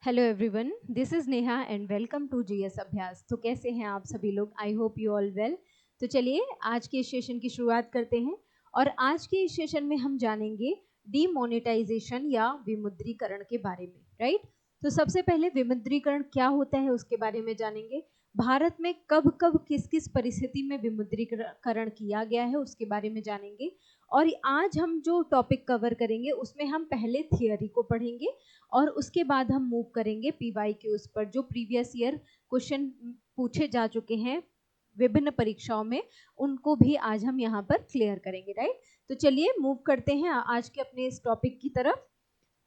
Hello everyone, this is Neha and welcome to GS Abhyas. तो कैसे हैं आप सभी लोग? I hope you all well. तो चलिए आज के इस सेशन की शुरुआत करते हैं और आज के इस सेशन में हम जानेंगे डीमोनेटाइजेशन या विमुद्रीकरण के बारे में, राइट। तो सबसे पहले विमुद्रीकरण क्या होता है उसके बारे में जानेंगे। भारत में कब कब किस किस परिस्थिति में विमुद्रीकरण किया गया है उसके बारे में जानेंगे। और आज हम जो टॉपिक कवर करेंगे उसमें हम पहले थियोरी को पढ़ेंगे और उसके बाद हम मूव करेंगे पीवाई के उस पर जो प्रीवियस ईयर क्वेश्चन पूछे जा चुके हैं विभिन्न परीक्षाओं में, उनको भी आज हम यहाँ पर क्लियर करेंगे, राइट। तो चलिए मूव करते हैं आज के अपने इस टॉपिक की तरफ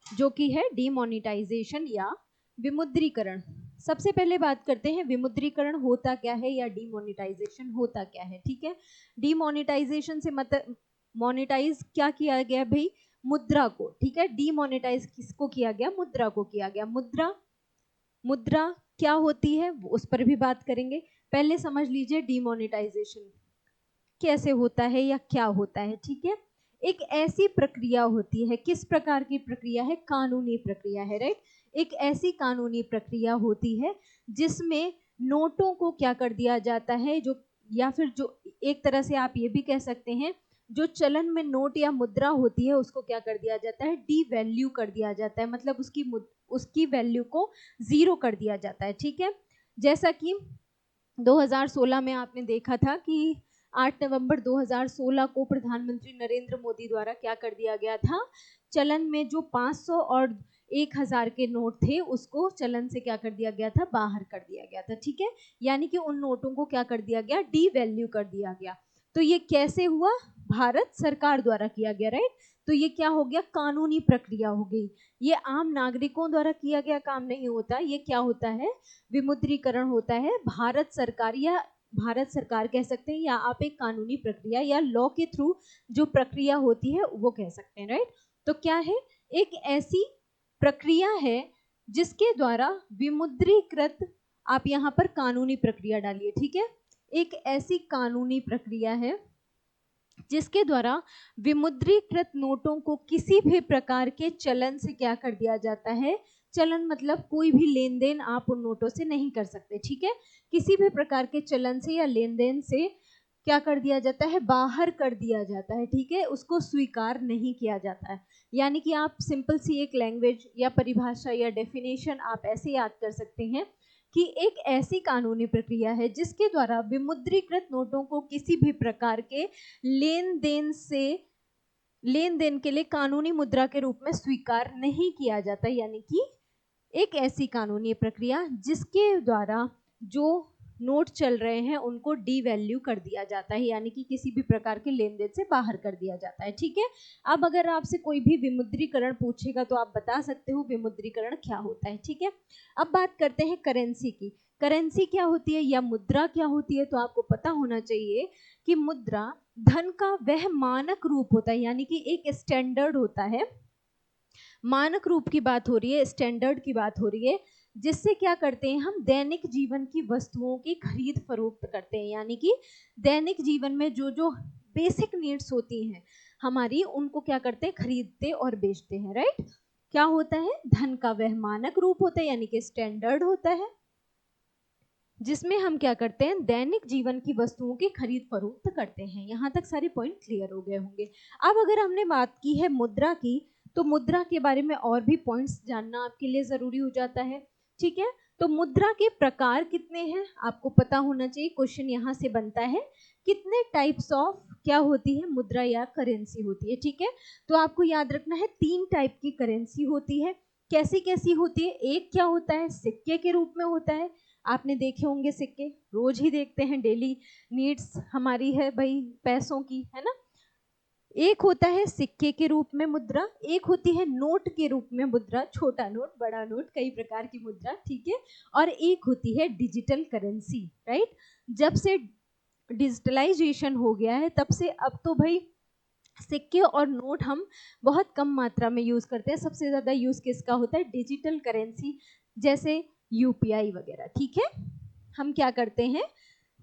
जो कि है डीमोनेटाइजेशन या विमुद्रीकरण। सबसे पहले बात करते हैं विमुद्रीकरण होता क्या है या डीमोनेटाइजेशन होता क्या है। ठीक है, डीमोनेटाइजेशन से मतलब मोनेटाइज क्या किया गया भाई? मुद्रा को। ठीक है, डीमोनेटाइज किसको किया गया? मुद्रा को किया गया। मुद्रा क्या होती है उस पर भी बात करेंगे। पहले समझ लीजिए डीमोनेटाइजेशन कैसे होता है या क्या होता है। ठीक है, एक ऐसी प्रक्रिया होती है, किस प्रकार की प्रक्रिया है? कानूनी प्रक्रिया है, राइट। एक ऐसी कानूनी प्रक्रिया होती है जिसमें नोटों को क्या कर दिया जाता है, जो या फिर जो एक तरह से आप ये भी कह सकते हैं जो चलन में नोट या मुद्रा होती है उसको क्या कर दिया जाता है? डी वैल्यू कर दिया जाता है, मतलब उसकी वैल्यू को जीरो कर दिया जाता है। ठीक है, जैसा कि 2016 में आपने देखा था कि 8 नवंबर 2016 को प्रधानमंत्री नरेंद्र मोदी द्वारा क्या कर दिया गया था? चलन में जो 500 और 1000 के नोट थे उसको चलन से क्या कर दिया गया था? बाहर कर दिया गया था। ठीक है, यानी कि उन नोटों को क्या कर दिया गया? डी वैल्यू कर दिया गया। तो ये कैसे हुआ? भारत सरकार द्वारा किया गया, राइट। तो ये क्या हो गया? कानूनी प्रक्रिया हो गई। ये आम नागरिकों द्वारा किया गया काम नहीं होता। ये क्या होता है? विमुद्रीकरण होता है भारत सरकार, या भारत सरकार कह सकते हैं, या आप एक कानूनी प्रक्रिया या लॉ के थ्रू जो प्रक्रिया होती है वो कह सकते हैं, राइट। तो क्या है? एक ऐसी प्रक्रिया है जिसके द्वारा विमुद्रीकृत, आप यहाँ पर कानूनी प्रक्रिया डालिए। ठीक है, एक ऐसी कानूनी प्रक्रिया है जिसके द्वारा विमुद्रीकृत नोटों को किसी भी प्रकार के चलन से क्या कर दिया जाता है? चलन मतलब कोई भी लेन देन आप उन नोटों से नहीं कर सकते। ठीक है, किसी भी प्रकार के चलन से या लेन देन से क्या कर दिया जाता है? बाहर कर दिया जाता है। ठीक है, उसको स्वीकार नहीं किया जाता है। यानी कि आप सिंपल सी एक लैंग्वेज या परिभाषा या डेफिनेशन आप ऐसे याद कर सकते हैं कि एक ऐसी कानूनी प्रक्रिया है जिसके द्वारा विमुद्रीकृत नोटों को किसी भी प्रकार के लेन देन के लिए कानूनी मुद्रा के रूप में स्वीकार नहीं किया जाता। यानी कि एक ऐसी कानूनी प्रक्रिया जिसके द्वारा जो नोट चल रहे हैं उनको डी वैल्यू कर दिया जाता है, यानी कि किसी भी प्रकार के लेन देन से बाहर कर दिया जाता है। ठीक है, अब अगर आपसे कोई भी विमुद्रीकरण पूछेगा तो आप बता सकते हो विमुद्रीकरण क्या होता है। ठीक है, अब बात करते हैं करेंसी की। करेंसी क्या होती है या मुद्रा क्या होती है? तो आपको पता होना चाहिए कि मुद्रा धन का वह मानक रूप होता है, यानी कि एक स्टैंडर्ड होता है। मानक रूप की बात हो रही है, स्टैंडर्ड की बात हो रही है, जिससे क्या करते हैं? हम दैनिक जीवन की वस्तुओं की खरीद फरोख्त करते हैं। यानी कि दैनिक जीवन में जो जो बेसिक नीड्स होती हैं हमारी, उनको क्या करते हैं? खरीदते और बेचते हैं, राइट। क्या होता है? धन का वह मानक रूप होता है, यानी कि स्टैंडर्ड होता है, जिसमें हम क्या करते हैं? दैनिक जीवन की वस्तुओं की खरीद फरोख्त करते हैं। यहाँ तक सारे पॉइंट क्लियर हो गए होंगे। अब अगर हमने बात की है मुद्रा की, तो मुद्रा के बारे में और भी पॉइंट्स जानना आपके लिए जरूरी हो जाता है। ठीक है, तो मुद्रा के प्रकार कितने हैं आपको पता होना चाहिए। क्वेश्चन यहाँ से बनता है कितने टाइप्स ऑफ क्या होती है? मुद्रा या करेंसी होती है। ठीक है, तो आपको याद रखना है 3 टाइप की करेंसी होती है। कैसी कैसी होती है? एक क्या होता है? सिक्के के रूप में होता है। आपने देखे होंगे सिक्के, रोज ही देखते हैं, डेली नीड्स हमारी है भाई पैसों की, है ना। एक होता है सिक्के के रूप में मुद्रा, एक होती है नोट के रूप में मुद्रा, छोटा नोट, बड़ा नोट, कई प्रकार की मुद्रा। ठीक है, और एक होती है डिजिटल करेंसी, राइट। जब से डिजिटलाइजेशन हो गया है तब से अब तो भाई सिक्के और नोट हम बहुत कम मात्रा में यूज करते हैं। सबसे ज्यादा यूज किसका होता है? डिजिटल करेंसी, जैसे यूपीआई वगैरह। ठीक है, हम क्या करते हैं?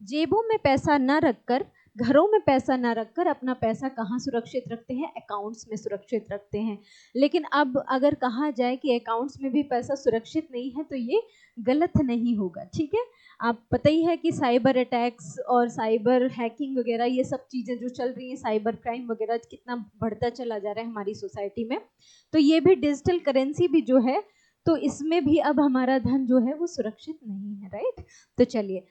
जेबों में पैसा न रखकर घरों में पैसा ना रखकर अपना पैसा कहाँ सुरक्षित रखते हैं, अकाउंट्स में सुरक्षित रखते हैं। लेकिन अब अगर कहा जाए कि अकाउंट्स में भी पैसा सुरक्षित नहीं है तो ये गलत नहीं होगा, ठीक है। आप पता ही है कि साइबर अटैक्स और साइबर हैकिंग वगैरह ये सब चीज़ें जो चल रही हैं, साइबर क्राइम वगैरह कितना बढ़ता चला जा रहा है हमारी सोसाइटी में। तो ये भी डिजिटल करेंसी भी जो है, तो इसमें भी अब हमारा धन जो है वो सुरक्षित नहीं है, राइट। तो चलिए,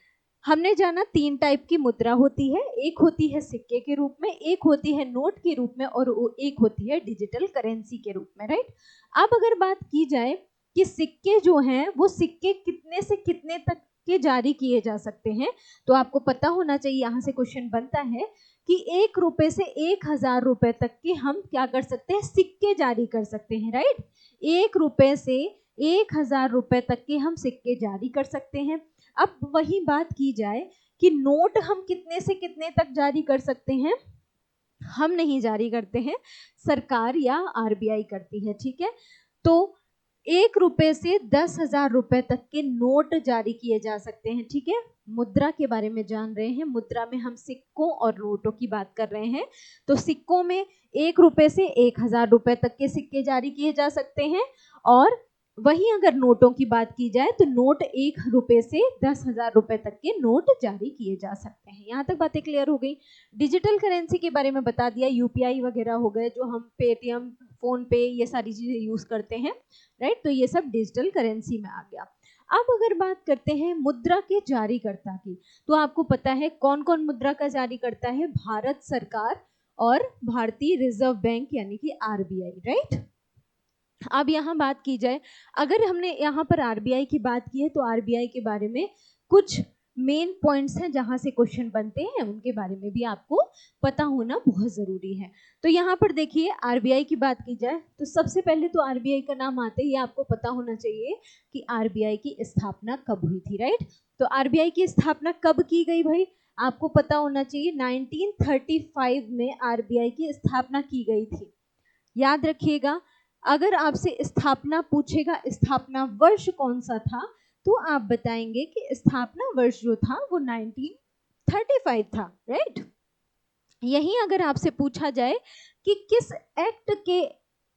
हमने जाना 3 टाइप की मुद्रा होती है, एक होती है सिक्के के रूप में, एक होती है नोट के रूप में और एक होती है डिजिटल करेंसी के रूप में, राइट। अब अगर बात की जाए कि सिक्के जो हैं वो सिक्के कितने से कितने तक के जारी किए जा सकते हैं, तो आपको पता होना चाहिए, यहाँ से क्वेश्चन बनता है कि 1 रुपए से 1000 रुपए तक के हम क्या कर सकते हैं, सिक्के जारी कर सकते हैं, राइट। 1 रुपए से 1000 रुपए तक के हम सिक्के जारी कर सकते हैं। अब वही बात की जाए कि नोट हम कितने से कितने तक जारी कर सकते हैं, हम नहीं जारी करते हैं, सरकार या आरबीआई करती है, ठीक है। तो 1 रुपए से 10,000 रुपए तक के नोट जारी किए जा सकते हैं, ठीक है। मुद्रा के बारे में जान रहे हैं, मुद्रा में हम सिक्कों और नोटों की बात कर रहे हैं। तो सिक्कों में 1 रुपए से 1000 रुपए तक के सिक्के जारी किए जा सकते हैं, और वहीं अगर नोटों की बात की जाए तो नोट 1 रुपए से 10,000 रुपए तक के नोट जारी किए जा सकते हैं। यहाँ तक बातें क्लियर हो गई। डिजिटल करेंसी के बारे में बता दिया, यूपीआई वगैरह हो गए, जो हम पेटीएम, फोन पे, ये सारी चीजें यूज करते हैं, राइट। तो ये सब डिजिटल करेंसी में आ गया। अब अगर बात करते हैं मुद्रा के जारीकर्ता की, तो आपको पता है कौन कौन मुद्रा का जारी करता है, भारत सरकार और भारतीय रिजर्व बैंक यानी कि आरबीआई, राइट। अब यहाँ बात की जाए, अगर हमने यहाँ पर आरबीआई की बात की है तो आरबीआई के बारे में कुछ मेन पॉइंट्स हैं जहाँ से क्वेश्चन बनते हैं, उनके बारे में भी आपको पता होना बहुत ज़रूरी है। तो यहाँ पर देखिए, आरबीआई की बात की जाए तो सबसे पहले तो आरबीआई का नाम आते ही आपको पता होना चाहिए कि आरबीआई की स्थापना कब हुई थी, राइट। तो आरबीआई की स्थापना कब की गई भाई, आपको पता होना चाहिए 1935 में आरबीआई की स्थापना की गई थी। याद रखिएगा, अगर आपसे स्थापना पूछेगा, स्थापना वर्ष कौन सा था, तो आप बताएंगे कि स्थापना वर्ष जो था वो 1935 था, राइट। यही अगर आपसे पूछा जाए कि किस एक्ट के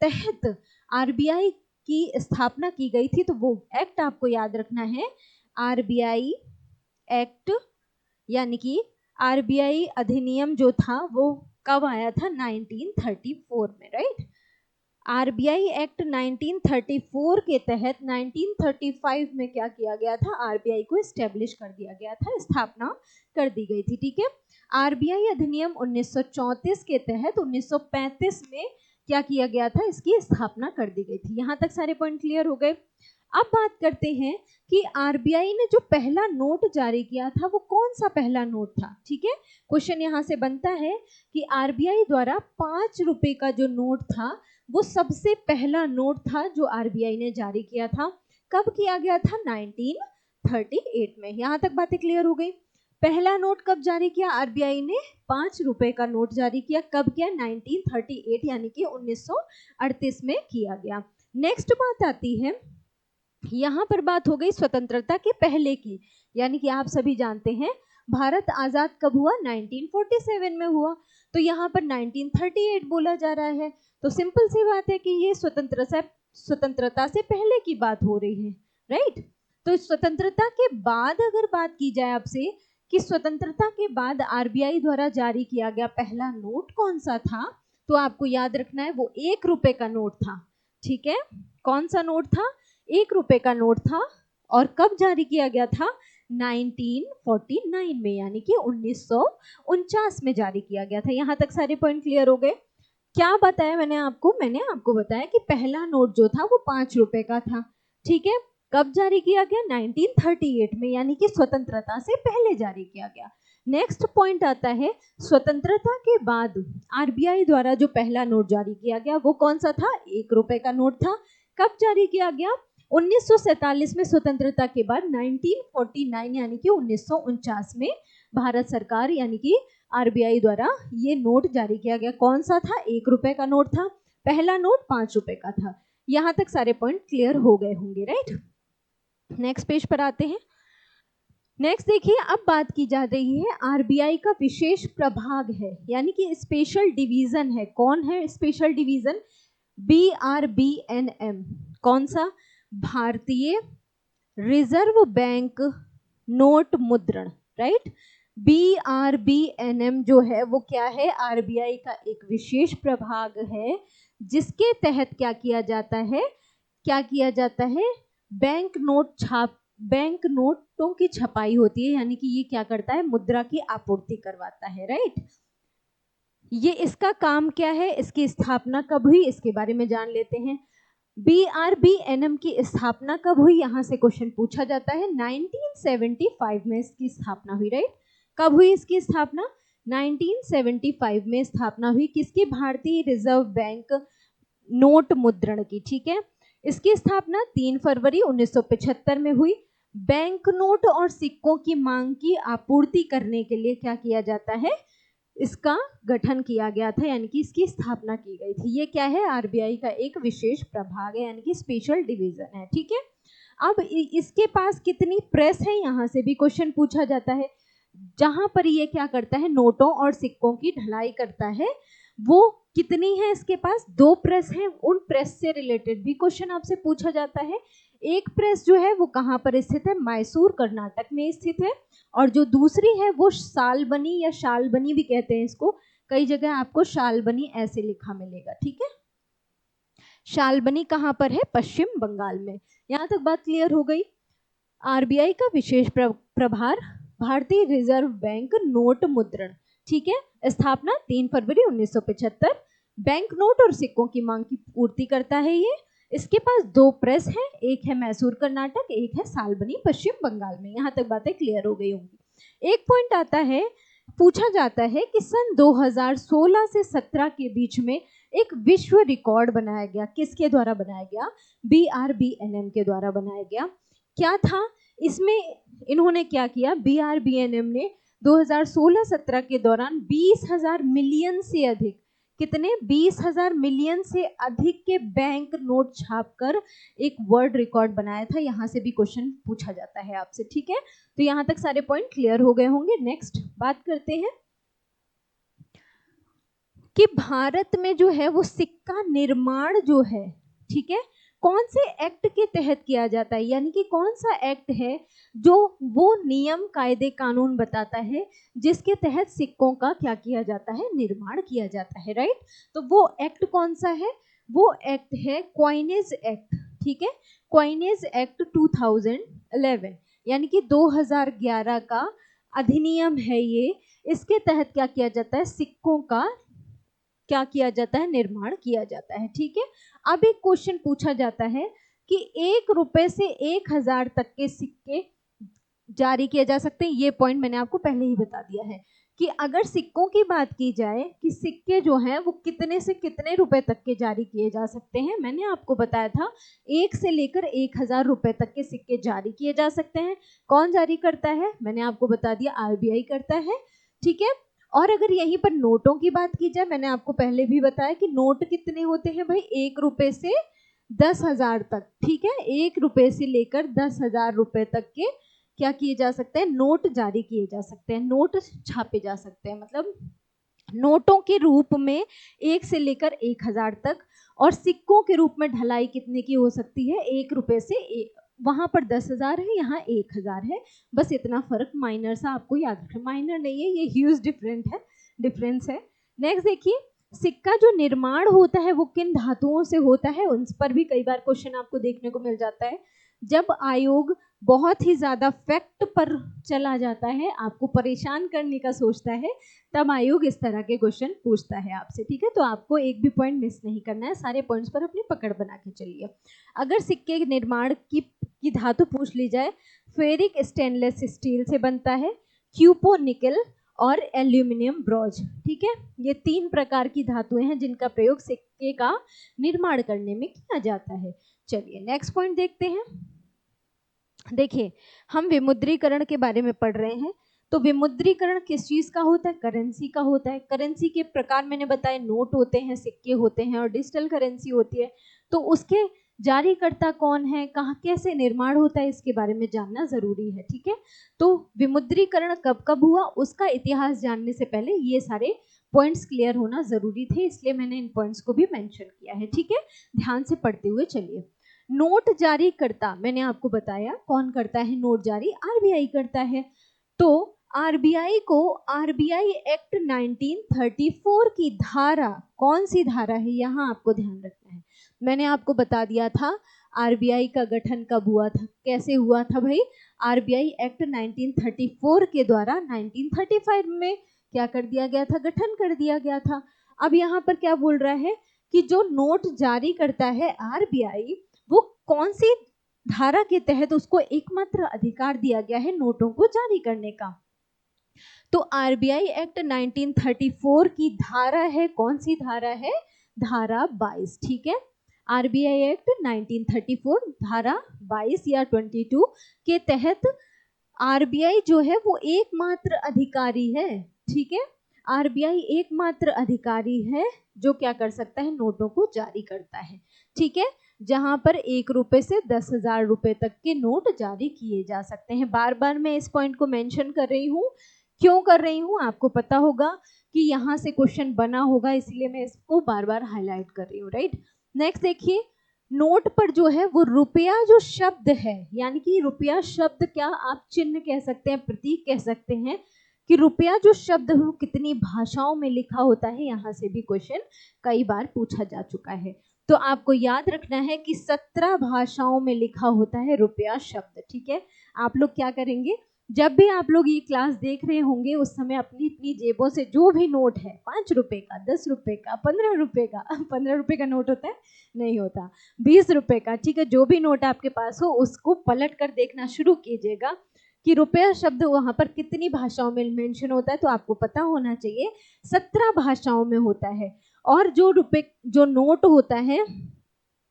तहत आरबीआई की स्थापना की गई थी, तो वो एक्ट आपको याद रखना है, आरबीआई एक्ट, यानी कि आरबीआई अधिनियम जो था वो कब आया था, 1934 में, राइट। आरबीआई एक्ट 1934 के तहत 1935 में क्या किया गया था, आरबीआई को एस्टेब्लिश कर दिया गया था, स्थापना कर दी गई थी, ठीक है। आरबीआई अधिनियम 1934 के तहत 1935 में क्या किया गया था, इसकी स्थापना कर दी गई थी। यहाँ तक सारे पॉइंट क्लियर हो गए। अब बात करते हैं कि आरबीआई ने जो पहला नोट जारी किया था वो कौन सा पहला नोट था, ठीक है। क्वेश्चन यहाँ से बनता है कि आरबीआई द्वारा 5 रुपए का जो नोट था वो सबसे पहला नोट था जो आरबीआई ने जारी किया था। कब किया गया था, 1938 में। यहाँ तक बातें क्लियर हो गई। पहला नोट कब जारी किया, आरबीआई ने 5 रुपए का नोट जारी किया, कब किया, 1938 यानी कि 1938 में किया गया। नेक्स्ट बात आती है, यहाँ पर बात हो गई स्वतंत्रता के पहले की, यानी कि आप सभी जानते हैं भारत आजाद कब हुआ, 1947 में हुआ। तो यहाँ पर 1938 बोला जा रहा है, तो सिंपल सी बात है कि ये स्वतंत्रता से पहले की बात हो रही है, राइट। तो स्वतंत्रता के बाद अगर बात की जाए आपसे कि स्वतंत्रता के बाद आरबीआई द्वारा जारी किया गया पहला नोट कौन सा था, तो आपको याद रखना है वो 1 रुपए का नोट था, ठीक है। कौन सा नोट था, 1 रुपए का नोट था, और कब जारी किया गया था, 1949 में, यानी कि 1949 में जारी किया गया था। यहाँ तक सारे पॉइंट क्लियर हो गए। क्या बताया मैंने आपको बताया कि पहला नोट जो था वो 5 रुपए का था, ठीक है। कब जारी किया गया, 1938 में, यानी कि स्वतंत्रता से पहले जारी किया गया। नेक्स्ट पॉइंट आता है, स्वतंत्रता के बाद आरबीआई द्वारा जो पहला नोट जारी किया गया वो कौन सा था, 1 रुपए का नोट था। कब जारी किया गया, 1947 में। स्वतंत्रता के बाद 1949 यानी कि 1949 में भारत सरकार यानी कि आरबीआई द्वारा ये नोट जारी किया गया। कौन सा था, 1 रुपए का नोट था, पहला नोट 5 रुपए का था। यहाँ तक सारे पॉइंट क्लियर हो गए होंगे, राइट। नेक्स्ट पेज पर आते हैं। नेक्स्ट देखिए, अब बात की जा रही है आरबीआई का विशेष प्रभाग है, यानी कि स्पेशल डिवीजन है। कौन है स्पेशल डिवीजन? BRBNM। कौन सा? भारतीय रिजर्व बैंक नोट मुद्रण, राइट। BRBNM जो है वो क्या है? आरबीआई का एक विशेष प्रभाग है, जिसके तहत क्या किया जाता है? क्या किया जाता है? बैंक नोटों की छपाई होती है, यानी कि ये क्या करता है? मुद्रा की आपूर्ति करवाता है, राइट। ये इसका काम क्या है? इसकी स्थापना कब हुई इसके बारे में जान लेते हैं। BRBNM की स्थापना कब हुई? यहाँ से क्वेश्चन पूछा जाता है। 1975 में इसकी स्थापना हुई, राइट। कब हुई इसकी स्थापना? 1975 में स्थापना हुई। किसकी? भारतीय रिजर्व बैंक नोट मुद्रण की, ठीक है। इसकी स्थापना 3 फरवरी 1975 में हुई। बैंक नोट और सिक्कों की मांग की आपूर्ति करने के लिए क्या किया जाता है? इसका गठन किया गया था, यानी कि इसकी स्थापना की गई थी। ये क्या है? आरबीआई का एक विशेष प्रभाग है, यानी कि स्पेशल डिवीजन है, ठीक है। अब इसके पास कितनी प्रेस है, यहाँ से भी क्वेश्चन पूछा जाता है। जहां पर ये क्या करता है? नोटों और सिक्कों की ढलाई करता है। वो कितनी है इसके पास? 2 प्रेस है। उन प्रेस से रिलेटेड भी क्वेश्चन आपसे पूछा जाता है। एक प्रेस जो है वो कहाँ पर स्थित है? मैसूर कर्नाटक में स्थित है। और जो दूसरी है वो शालबनी या शालबनी भी कहते हैं इसको, कई जगह आपको शालबनी ऐसे लिखा मिलेगा, ठीक है। शालबनी कहाँ पर है? पश्चिम बंगाल में। यहाँ तक बात क्लियर हो गई। आरबीआई का विशेष प्रभार भारतीय रिजर्व बैंक नोट मुद्रण, ठीक है। स्थापना 3 फरवरी 1975। बैंक नोट और सिक्कों की मांग की पूर्ति करता है ये। इसके पास 2 प्रेस हैं, एक है मैसूर कर्नाटक, एक है शालबनी पश्चिम बंगाल में। यहाँ तक बातें क्लियर हो गई होंगी। एक पॉइंट आता है, पूछा जाता है कि सन 2016 से 17 के बीच में एक विश्व रिकॉर्ड बनाया गया। किसके द्वारा बनाया गया? BRBNM के द्वारा बनाया गया। क्या था इसमें? इन्होंने क्या किया? BRBNM ने 2016-17 के दौरान 20,000 मिलियन से अधिक, कितने? 20,000 मिलियन से अधिक के बैंक नोट छापकर एक वर्ल्ड रिकॉर्ड बनाया था। यहाँ से भी क्वेश्चन पूछा जाता है आपसे, ठीक है। तो यहाँ तक सारे पॉइंट क्लियर हो गए होंगे। नेक्स्ट बात करते हैं कि भारत में जो है वो सिक्का निर्माण जो है, ठीक है, कौन से एक्ट के तहत किया जाता है? यानी कि कौन सा एक्ट है जो वो नियम कायदे कानून बताता है जिसके तहत सिक्कों का क्या किया जाता है? निर्माण किया जाता है, राइट। तो वो एक्ट कौन सा है? वो एक्ट है कॉइनेज एक्ट, ठीक है। कॉइनेज एक्ट 2011, यानी कि 2011 का अधिनियम है ये। इसके तहत क्या किया जाता है? सिक्कों का क्या किया जाता है? निर्माण किया जाता है, ठीक है। अब एक क्वेश्चन पूछा जाता है कि 1 रुपए से 1,000 तक के सिक्के जारी किए जा सकते हैं। ये पॉइंट मैंने आपको पहले ही बता दिया है कि अगर सिक्कों की बात की जाए कि सिक्के जो हैं वो कितने से कितने रुपए तक के जारी किए जा सकते हैं, मैंने आपको बताया था 1 से लेकर 1,000 रुपए तक के सिक्के जारी किए जा सकते हैं। कौन जारी करता है? मैंने आपको बता दिया, आरबीआई करता है, ठीक है। और अगर यहीं पर नोटों की बात की जाए, मैंने आपको पहले भी बताया कि नोट कितने होते हैं भाई? 1 रुपए से 10,000 तक, ठीक है। 1 रुपए से लेकर 10,000 रुपए तक के क्या किए जा सकते हैं? नोट जारी किए जा सकते हैं, नोट छापे जा सकते हैं। मतलब नोटों के रूप में 1 से लेकर 1,000 तक, और सिक्कों के रूप में ढलाई कितने की हो सकती है? 1 रुपए से वहां पर 10,000 है, यहाँ 1,000 है। बस इतना फर्क माइनर सा आपको याद रखना, माइनर नहीं है ये, ह्यूज डिफरेंस है। नेक्स्ट देखिए, सिक्का जो निर्माण होता है वो किन धातुओं से होता है? उन पर भी कई बार क्वेश्चन आपको देखने को मिल जाता है। जब आयोग बहुत ही ज्यादा फैक्ट पर चला जाता है, आपको परेशान करने का सोचता है, तब आयोग इस तरह के क्वेश्चन पूछता है आपसे, ठीक है। तो आपको एक भी पॉइंट मिस नहीं करना है, सारे पॉइंट्स पर अपनी पकड़ बना के चलिए। अगर सिक्के निर्माण की धातु पूछ ली जाए, फेरिक स्टेनलेस स्टील से बनता है, क्यूपो निकल और एल्यूमिनियम ब्रॉन्ज, ठीक है। ये 3 प्रकार की धातुएं हैं जिनका प्रयोग सिक्के का निर्माण करने में किया जाता है। चलिए नेक्स्ट पॉइंट देखते हैं। देखिए, हम विमुद्रीकरण के बारे में पढ़ रहे हैं। तो विमुद्रीकरण किस चीज का होता है? करेंसी का होता है। करेंसी के प्रकार मैंने बताए, नोट होते हैं, सिक्के होते हैं और डिजिटल करेंसी होती है। तो उसके जारीकर्ता कौन है, कहाँ कैसे निर्माण होता है, इसके बारे में जानना जरूरी है। ठीक है, तो विमुद्रीकरण कब कब हुआ उसका इतिहास जानने से पहले ये सारे पॉइंट्स क्लियर होना जरूरी थे, इसलिए मैंने इन पॉइंट्स को भी मेंशन किया है। ठीक है, ध्यान से पढ़ते हुए चलिए। नोट जारी करता, मैंने आपको बताया कौन करता है नोट जारी, आरबीआई करता है। तो आरबीआई को आरबीआई एक्ट 1934 की धारा, कौन सी धारा है यहाँ आपको ध्यान रखना है। मैंने आपको बता दिया था आरबीआई का गठन कब हुआ था, कैसे हुआ था भाई, आरबीआई एक्ट 1934 के द्वारा 1935 में क्या कर दिया गया था, गठन कर दिया गया था। अब यहाँ पर क्या बोल रहा है कि जो नोट जारी करता है आरबीआई, वो कौन सी धारा के तहत उसको एकमात्र अधिकार दिया गया है नोटों को जारी करने का। तो आरबीआई एक्ट 1934 की धारा है, कौन सी धारा है, धारा 22। ठीक है, आरबीआई एक्ट 1934 धारा 22 या 22 के तहत आरबीआई जो है वो एकमात्र अधिकारी है। ठीक है, आरबीआई एकमात्र अधिकारी है जो क्या कर सकता है, नोटों को जारी करता है। ठीक है, जहां पर 1 रुपए से 10,000 रुपए तक के नोट जारी किए जा सकते हैं। बार बार मैं इस पॉइंट को मेंशन कर रही हूँ, क्यों कर रही हूँ आपको पता होगा कि यहाँ से क्वेश्चन बना होगा, इसलिए मैं इसको बार बार हाईलाइट कर रही हूँ। राइट, नेक्स्ट देखिए, नोट पर जो है वो रुपया जो शब्द है, यानी कि रुपया शब्द क्या आप चिन्ह कह सकते हैं, प्रतीक कह सकते हैं, कि रुपया जो शब्द है वो कितनी भाषाओं में लिखा होता है, यहाँ से भी क्वेश्चन कई बार पूछा जा चुका है। तो आपको याद रखना है कि 17 भाषाओं में लिखा होता है रुपया शब्द। ठीक है, आप लोग क्या करेंगे, जब भी आप लोग ये क्लास देख रहे होंगे उस समय अपनी अपनी जेबों से जो भी नोट है, 5 रुपए का, 10 रुपए का, 15 रुपए का, 15 रुपए का नोट होता है, नहीं होता, 20 रुपए का, ठीक है, जो भी नोट आपके पास हो उसको पलट कर देखना शुरू कीजिएगा कि रुपया शब्द वहां पर कितनी भाषाओं में मेंशन होता है। तो आपको पता होना चाहिए 17 भाषाओं में होता है। और जो नोट होता है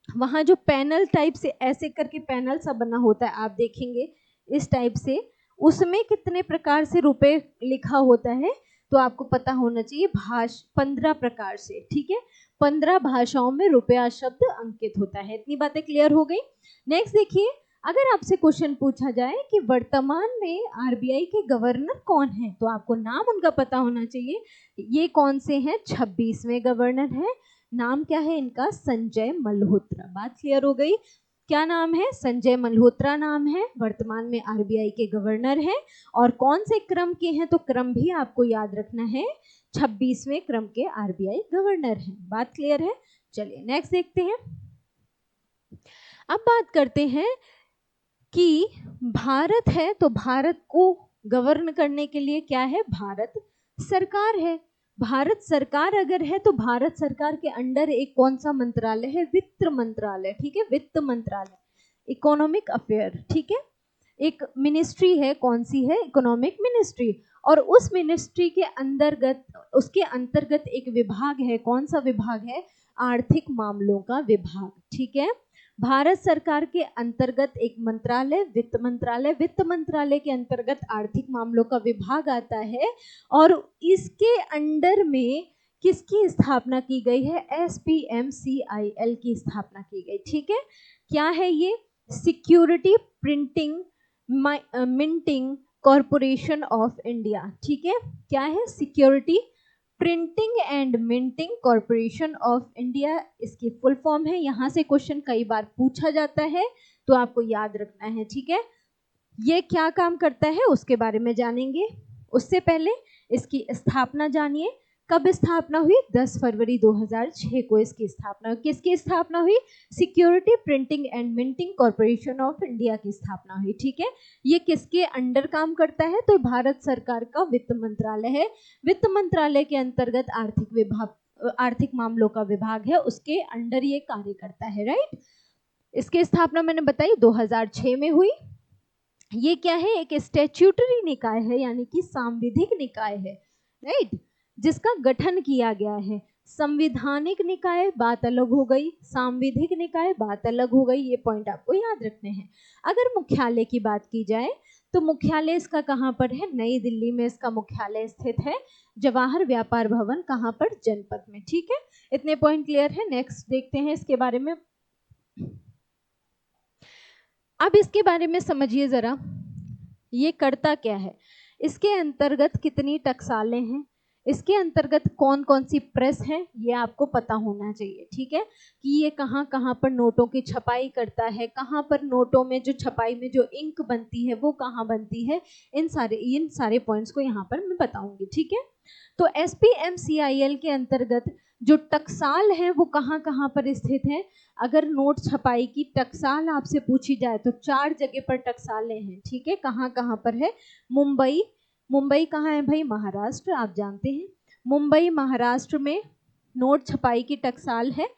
वहां जो पैनल टाइप से ऐसे करके पैनल सा बना होता है, आप देखेंगे इस टाइप से, उसमें कितने प्रकार से रुपए लिखा होता है, तो आपको पता होना चाहिए 15 प्रकार से। ठीक है, 15 भाषाओं में रुपया शब्द अंकित होता है। इतनी बातें क्लियर हो गई। नेक्स्ट देखिए, अगर आपसे क्वेश्चन पूछा जाए कि वर्तमान में आरबीआई के गवर्नर कौन है, तो आपको नाम उनका पता होना चाहिए। ये कौन से हैं, 26वें गवर्नर है। नाम क्या है इनका, संजय मल्होत्रा। बात क्लियर हो गई, क्या नाम है, संजय मल्होत्रा नाम है, वर्तमान में आरबीआई के गवर्नर हैं। और कौन से क्रम के हैं, तो क्रम भी आपको याद रखना है, 26वें क्रम के आरबीआई गवर्नर हैं। बात क्लियर है, चलिए नेक्स्ट देखते हैं। अब बात करते हैं कि भारत है, तो भारत को गवर्न करने के लिए क्या है, भारत सरकार है। भारत सरकार अगर है तो भारत सरकार के अंडर एक कौन सा मंत्रालय है, वित्त मंत्रालय। ठीक है, वित्त मंत्रालय, इकोनॉमिक अफेयर। ठीक है, एक मिनिस्ट्री है, कौन सी है, इकोनॉमिक मिनिस्ट्री। और उस मिनिस्ट्री के अंतर्गत, उसके अंतर्गत एक विभाग है, कौन सा विभाग है, आर्थिक मामलों का विभाग। ठीक है, भारत सरकार के अंतर्गत एक मंत्रालय, वित्त मंत्रालय, वित्त मंत्रालय के अंतर्गत आर्थिक मामलों का विभाग आता है। और इसके अंडर में किसकी स्थापना की गई है, SPMCIL की स्थापना की गई। ठीक है, क्या है ये, security printing minting corporation of India. ठीक है, क्या है, security printing and minting corporation of India, इसकी फुल फॉर्म है। यहाँ से क्वेश्चन कई बार पूछा जाता है, तो आपको याद रखना है। ठीक है, ये क्या काम करता है उसके बारे में जानेंगे, उससे पहले इसकी स्थापना जानिए। कब स्थापना हुई, 10 फरवरी 2006 को इसकी स्थापना। किसकी स्थापना हुई, security printing and minting corporation of India की स्थापना हुई। ठीक है, ये किसके अंडर काम करता है, तो भारत सरकार का वित्त मंत्रालय है। वित्त मंत्रालय के अंतर्गत आर्थिक विभाग, आर्थिक मामलों का विभाग है, उसके अंडर ये कार्य करता है। राइट, इसकी स्थापना मैंने बताई 2006 में हुई। ये क्या है, एक स्टैट्यूटरी निकाय है, यानी कि सांविधिक निकाय है। राइट, जिसका गठन किया गया है। संविधानिक निकाय बात अलग हो गई, सांविधिक निकाय बात अलग हो गई, ये पॉइंट आपको याद रखने हैं। अगर मुख्यालय की बात की जाए तो मुख्यालय इसका कहाँ पर है, नई दिल्ली में इसका मुख्यालय स्थित है। जवाहर व्यापार भवन कहाँ पर, जनपद में। ठीक है, इतने पॉइंट क्लियर है। नेक्स्ट देखते हैं इसके बारे में। अब इसके बारे में समझिए जरा, ये करता क्या है, इसके अंतर्गत कितनी टकसालें हैं, इसके अंतर्गत कौन कौन सी प्रेस है, ये आपको पता होना चाहिए, ठीक है, कि ये कहाँ कहाँ पर नोटों की छपाई करता है, कहाँ पर नोटों में जो छपाई में जो इंक बनती है वो कहाँ बनती है, इन सारे पॉइंट्स को यहाँ पर मैं बताऊंगी, ठीक है। तो SPMCIL के अंतर्गत जो टकसाल है वो कहाँ कहाँ पर स्थित है। अगर नोट छपाई की टकसाल आपसे पूछी जाए तो 4 जगह पर टकसालें हैं, ठीक है। कहाँ कहाँ पर है, मुंबई, मुंबई कहाँ है भाई, महाराष्ट्र, आप जानते हैं, मुंबई महाराष्ट्र में नोट छपाई की टकसाल है।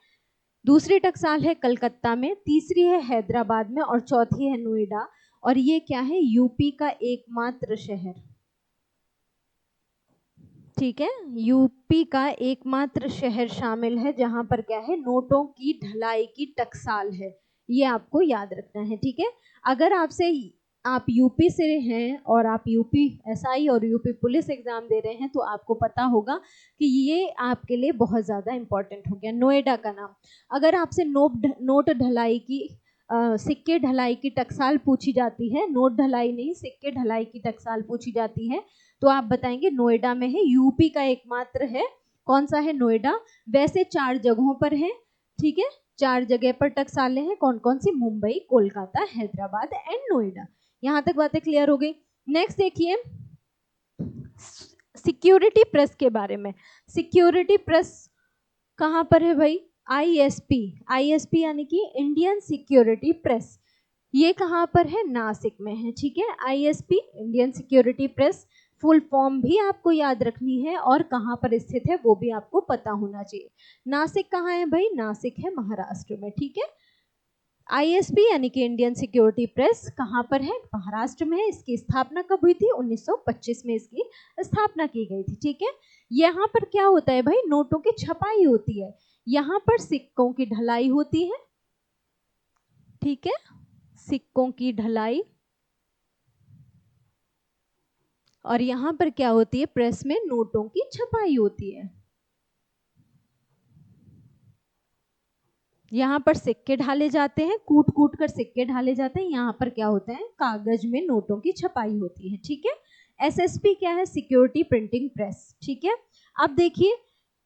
दूसरी टकसाल है कलकत्ता में, तीसरी है हैदराबाद में और चौथी है नोएडा। और ये क्या है, यूपी का एकमात्र शहर, ठीक है, यूपी का एकमात्र शहर शामिल है जहां पर क्या है, नोटों की ढलाई की टकसाल है, ये आपको याद रखना है, ठीक है। अगर आप यूपी से हैं और आप यूपी SI और यूपी पुलिस एग्जाम दे रहे हैं तो आपको पता होगा कि ये आपके लिए बहुत ज़्यादा इंपॉर्टेंट हो गया, नोएडा का नाम। अगर आपसे नोट ढलाई की सिक्के ढलाई की टकसाल पूछी जाती है, नोट ढलाई नहीं, सिक्के ढलाई की टकसाल पूछी जाती है, तो आप बताएंगे नोएडा में है, यूपी का एकमात्र है, कौन सा है, नोएडा। वैसे 4 जगहों पर है, ठीक है, 4 जगह पर टकसालें हैं, कौन कौन सी, मुंबई, कोलकाता, हैदराबाद एंड नोएडा। यहां तक बातें क्लियर हो गई। नेक्स्ट देखिए सिक्योरिटी प्रेस के बारे में। सिक्योरिटी प्रेस कहां पर है भाई, ISP यानी कि इंडियन सिक्योरिटी प्रेस, ये कहां पर है, नासिक में है, ठीक है। ISP Indian security press, full form भी आपको याद रखनी है और कहां पर स्थित है वो भी आपको पता होना चाहिए। नासिक कहाँ है भाई, नासिक है महाराष्ट्र में, ठीक है। ISP यानी कि इंडियन सिक्योरिटी प्रेस कहां पर है, महाराष्ट्र में है। इसकी स्थापना कब हुई थी, 1925 में इसकी स्थापना की गई थी, ठीक है। यहाँ पर क्या होता है भाई, नोटों की छपाई होती है, यहाँ पर सिक्कों की ढलाई होती है, ठीक है, सिक्कों की ढलाई, और यहाँ पर क्या होती है, प्रेस में नोटों की छपाई होती है। यहाँ पर सिक्के ढाले जाते हैं, कूट कूट कर सिक्के ढाले जाते हैं, यहाँ पर क्या होता है, कागज में नोटों की छपाई होती है, ठीक है। SSP क्या है, सिक्योरिटी प्रिंटिंग प्रेस, ठीक है। अब देखिए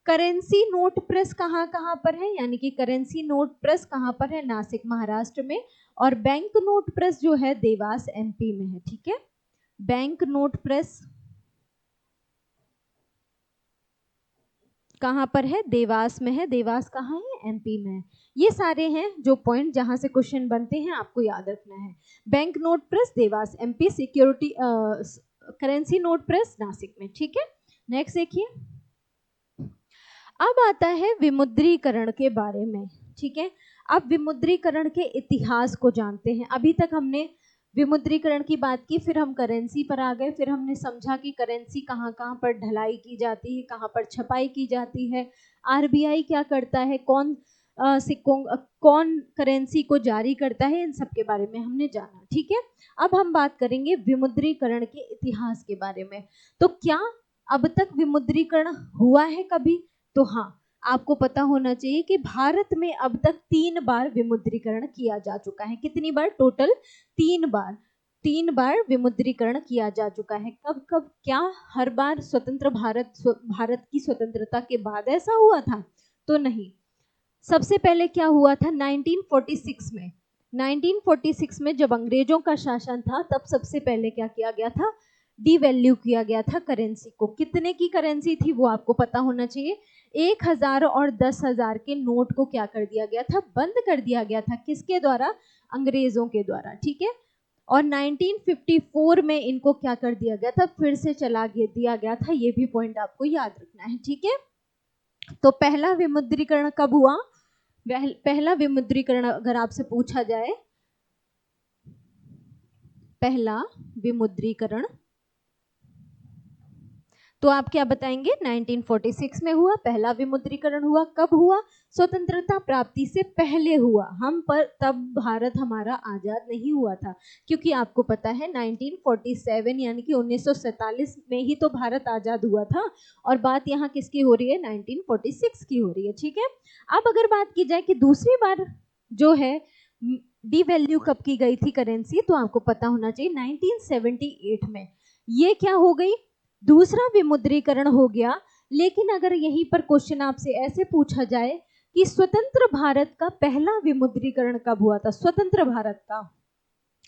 करेंसी नोट प्रेस कहाँ कहाँ पर है, यानी कि करेंसी नोट प्रेस कहाँ पर है, नासिक महाराष्ट्र में, और बैंक नोट प्रेस जो है देवास MP में है, ठीक है। बैंक नोट प्रेस कहाँ पर है, देवास में है, देवास कहाँ है, MP में है। ये सारे हैं जो पॉइंट जहां से क्वेश्चन बनते हैं, आपको याद रखना है। Bank note press Dewas MP, security currency note press Nashik में, ठीक है। नेक्स्ट देखिए, अब आता है विमुद्रीकरण के बारे में, ठीक है। अब विमुद्रीकरण के इतिहास को जानते हैं। अभी तक हमने विमुद्रीकरण की बात की, फिर हम करेंसी पर आ गए, फिर हमने समझा कि करेंसी कहाँ कहाँ पर ढलाई की जाती है, कहाँ पर छपाई की जाती है, RBI क्या करता है, कौन करेंसी को जारी करता है, इन सब के बारे में हमने जाना, ठीक है। अब हम बात करेंगे विमुद्रीकरण के इतिहास के बारे में। तो क्या अब तक विमुद्रीकरण हुआ है कभी, तो हाँ, आपको पता होना चाहिए कि भारत में अब तक 3 बार विमुद्रीकरण किया जा चुका है। कितनी बार, टोटल 3 बार, 3 बार विमुद्रीकरण किया जा चुका है। कब कब, क्या हर बार स्वतंत्र भारत की स्वतंत्रता के बाद ऐसा हुआ था, तो नहीं। सबसे पहले क्या हुआ था, 1946 में, 1946 में जब अंग्रेजों का शासन था, तब सबसे पहले क्या किया गया था, डिवैल्यू किया गया था करेंसी को। कितने की करेंसी थी वो आपको पता होना चाहिए, 1000 और 10,000 के नोट को क्या कर दिया गया था, बंद कर दिया गया था, किसके द्वारा, अंग्रेजों के द्वारा, ठीक है। और 1954 में इनको क्या कर दिया गया था, फिर से चला दिया गया था, ये भी पॉइंट आपको याद रखना है, ठीक है। तो पहला विमुद्रीकरण कब हुआ, पहला विमुद्रीकरण अगर आपसे पूछा जाए, पहला विमुद्रीकरण, तो आप क्या बताएंगे, 1946 में हुआ पहला विमुद्रीकरण हुआ। कब हुआ, स्वतंत्रता प्राप्ति से पहले हुआ, हम पर तब भारत हमारा आजाद नहीं हुआ था, क्योंकि आपको पता है 1947 यानी कि 1947 में ही तो भारत आजाद हुआ था, और बात यहाँ किसकी हो रही है, 1946 की हो रही है, ठीक है। अब अगर बात की जाए कि दूसरी बार जो है डीवैल्यू कब की गई थी करेंसी, तो आपको पता होना चाहिए 1978 में। ये क्या हो गई, दूसरा विमुद्रीकरण हो गया। लेकिन अगर यहीं पर क्वेश्चन आपसे ऐसे पूछा जाए कि स्वतंत्र भारत का पहला विमुद्रीकरण कब हुआ था, स्वतंत्र भारत का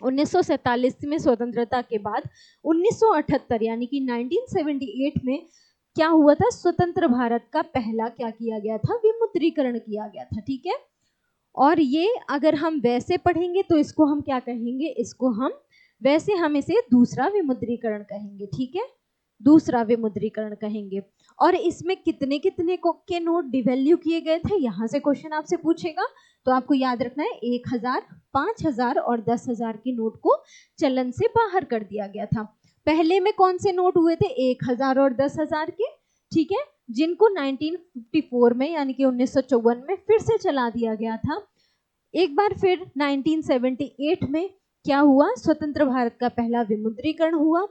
1947 में स्वतंत्रता के बाद 1978 यानी कि 1978 में क्या हुआ था, स्वतंत्र भारत का पहला क्या किया गया था, विमुद्रीकरण किया गया था। ठीक है, और ये अगर हम वैसे पढ़ेंगे तो इसको हम क्या कहेंगे, इसको हम वैसे हम इसे दूसरा विमुद्रीकरण कहेंगे। ठीक है, दूसरा विमुद्रीकरण कहेंगे। और इसमें कितने कितने के नोट डिवैल्यू किए गए थे, यहाँ से क्वेश्चन आपसे पूछेगा, तो आपको याद रखना है 1000, 5000 और 10,000 के नोट को चलन से बाहर कर दिया गया था। पहले में कौन से नोट हुए थे, 1000 और 10,000 के। ठीक है, जिनको 1954 में यानी कि 1954 में फिर से चला दिया गया था। एक बार फिर 1978 में क्या हुआ, स्वतंत्र भारत का पहला विमुद्रीकरण हुआ।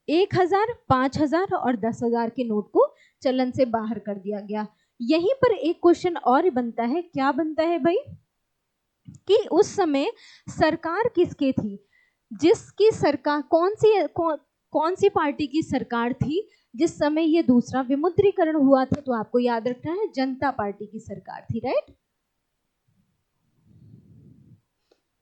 1000, 5000 और 10,000 के नोट को चलन से बाहर कर दिया गया। यहीं पर एक क्वेश्चन और बनता है, क्या बनता है भाई, कि उस समय सरकार किसकी थी, जिसकी सरकार कौन सी पार्टी की सरकार थी जिस समय ये दूसरा विमुद्रीकरण हुआ था, तो आपको याद रखना है जनता पार्टी की सरकार थी। राइट,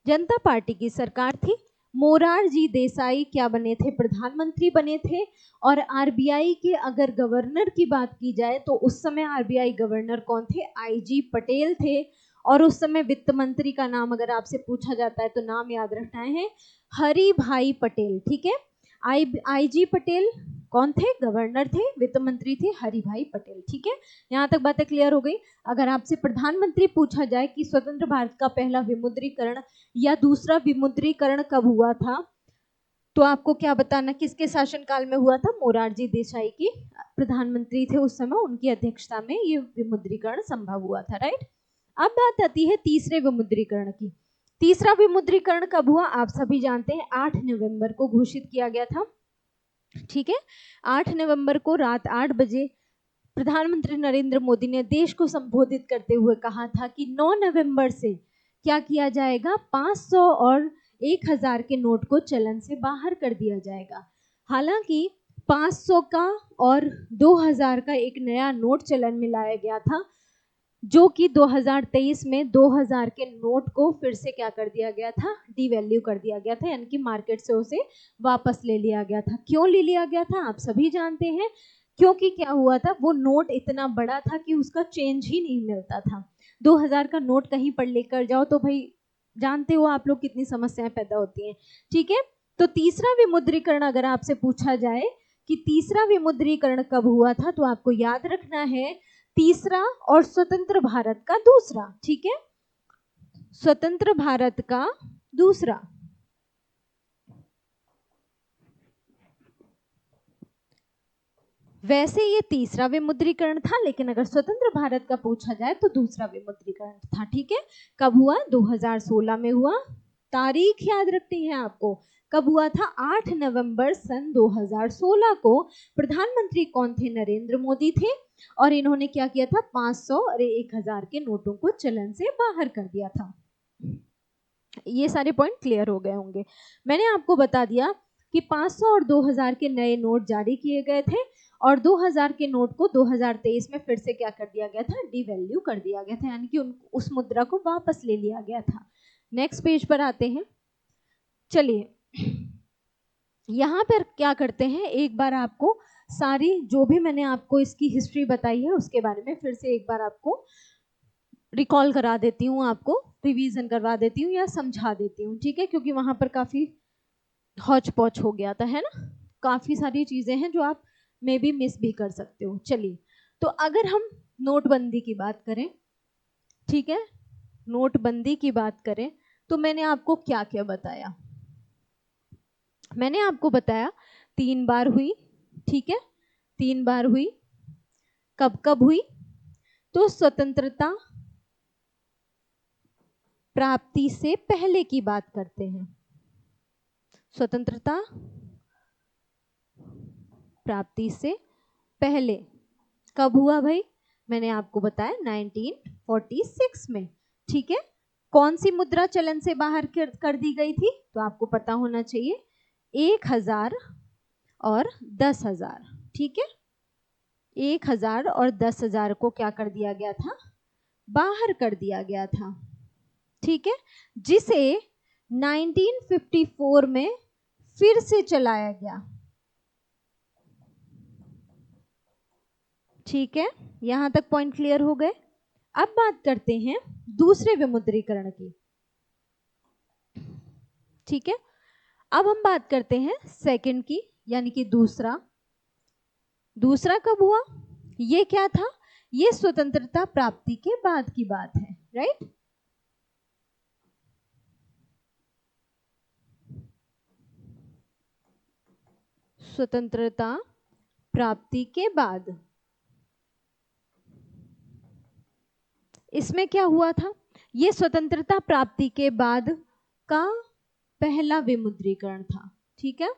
जनता पार्टी की सरकार थी। मोरारजी देसाई क्या बने थे, प्रधानमंत्री बने थे। और आरबीआई के अगर गवर्नर की बात की जाए तो उस समय आरबीआई गवर्नर कौन थे, आईजी पटेल थे। और उस समय वित्त मंत्री का नाम अगर आपसे पूछा जाता है तो नाम याद रखना है हरि भाई पटेल। ठीक है, आईजी पटेल कौन थे, गवर्नर थे, वित्त मंत्री थे हरि भाई पटेल। ठीक है, यहाँ तक बातें क्लियर हो गई। अगर आपसे प्रधानमंत्री पूछा जाए कि स्वतंत्र भारत का पहला विमुद्रीकरण या दूसरा विमुद्रीकरण कब हुआ था, तो आपको क्या बताना, किसके शासनकाल में हुआ था, मोरारजी देसाई की प्रधानमंत्री थे उस समय, उनकी अध्यक्षता में ये विमुद्रीकरण संभव हुआ था। राइट, अब बात आती है तीसरे विमुद्रीकरण की। तीसरा विमुद्रीकरण कब हुआ, आप सभी जानते हैं 8 नवंबर को घोषित किया गया था। ठीक है, 8 नवंबर को रात 8 बजे प्रधानमंत्री नरेंद्र मोदी ने देश को संबोधित करते हुए कहा था कि 9 नवंबर से क्या किया जाएगा, 500 और 1000 के नोट को चलन से बाहर कर दिया जाएगा। हालांकि 500 का और 2000 का एक नया नोट चलन में लाया गया था, जो कि 2023 में 2000 के नोट को फिर से क्या कर दिया गया था, डीवैल्यू कर दिया गया था, यानी कि मार्केट से उसे वापस ले लिया गया था। क्यों ले लिया गया था, आप सभी जानते हैं, क्योंकि क्या हुआ था, वो नोट इतना बड़ा था कि उसका चेंज ही नहीं मिलता था। 2000 का नोट कहीं पर लेकर जाओ तो भाई जानते हो आप लोग कितनी समस्याएं पैदा होती हैं। ठीक है, तो तीसरा विमुद्रीकरण अगर आपसे पूछा जाए कि तीसरा विमुद्रीकरण कब हुआ था, तो आपको याद रखना है तीसरा और स्वतंत्र भारत का दूसरा। ठीक है, स्वतंत्र भारत का दूसरा। वैसे ये तीसरा विमुद्रीकरण था, लेकिन अगर स्वतंत्र भारत का पूछा जाए तो दूसरा विमुद्रीकरण था। ठीक है, कब हुआ, 2016 में हुआ। तारीख याद रखनी है आपको, कब हुआ था, 8 नवंबर सन 2016 को। प्रधानमंत्री कौन थे, नरेंद्र मोदी थे। और इन्होंने क्या किया था, 500 और 1000 के नोटों को चलन से बाहर कर दिया था। ये सारे पॉइंट क्लियर हो गए होंगे। मैंने आपको बता दिया कि 500 और 2000 के नए नोट जारी किए गए थे और 2000 के नोट को 2023 में फिर से क्या कर दिया गया था, डीवैल्यू कर दिया गया था, यानी कि उस मुद्रा को वापस ले लिया गया था। नेक्स्ट पेज पर आते हैं। चलिए यहाँ पर क्या करते हैं, एक बार आपको सारी जो भी मैंने आपको इसकी हिस्ट्री बताई है उसके बारे में फिर से एक बार आपको रिकॉल करा देती हूँ, आपको रिवीजन करवा देती हूँ या समझा देती हूँ। ठीक है, क्योंकि वहां पर काफी हौच पौच हो गया था, है ना, काफी सारी चीजें हैं जो आप मे भी मिस भी कर सकते हो। चलिए, तो अगर हम नोटबंदी की बात करें, ठीक है, नोटबंदी की बात करें तो मैंने आपको क्या क्या बताया, मैंने आपको बताया 3 बार हुई। ठीक है, 3 बार हुई। कब कब हुई, तो स्वतंत्रता प्राप्ति से पहले की बात करते हैं। स्वतंत्रता प्राप्ति से पहले कब हुआ भाई, मैंने आपको बताया 1946 में। ठीक है, कौन सी मुद्रा चलन से बाहर कर दी गई थी? तो आपको पता होना चाहिए 1000 और 10,000। ठीक है, 1000 और 10,000 को क्या कर दिया गया था? बाहर कर दिया गया था। ठीक है, जिसे 1954 में फिर से चलाया गया। ठीक है, यहां तक पॉइंट क्लियर हो गए। अब बात करते हैं दूसरे विमुद्रीकरण की। ठीक है, अब हम बात करते हैं सेकंड की, यानी कि दूसरा कब हुआ? ये क्या था? ये स्वतंत्रता प्राप्ति के बाद की बात है, राइट? स्वतंत्रता प्राप्ति के बाद इसमें क्या हुआ था? ये स्वतंत्रता प्राप्ति के बाद का पहला विमुद्रीकरण था। ठीक है,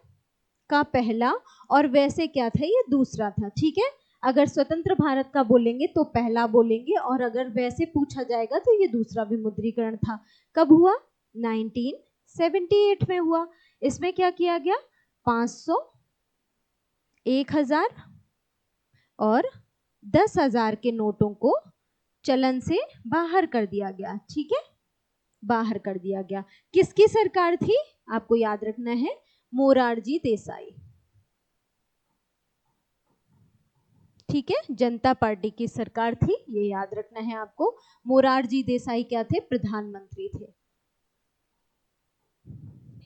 का पहला, और वैसे क्या था? ये दूसरा था। ठीक है, अगर स्वतंत्र भारत का बोलेंगे तो पहला बोलेंगे, और अगर वैसे पूछा जाएगा तो ये दूसरा विमुद्रीकरण था। कब हुआ? 1978 में हुआ। इसमें क्या किया गया? 500, 1000 और 10,000 के नोटों को चलन से बाहर कर दिया गया। ठीक है, बाहर कर दिया गया। किसकी सरकार थी? आपको याद रखना है, मोरारजी देसाई। ठीक है, जनता पार्टी की सरकार थी, ये याद रखना है आपको। मोरारजी देसाई क्या थे? प्रधानमंत्री थे।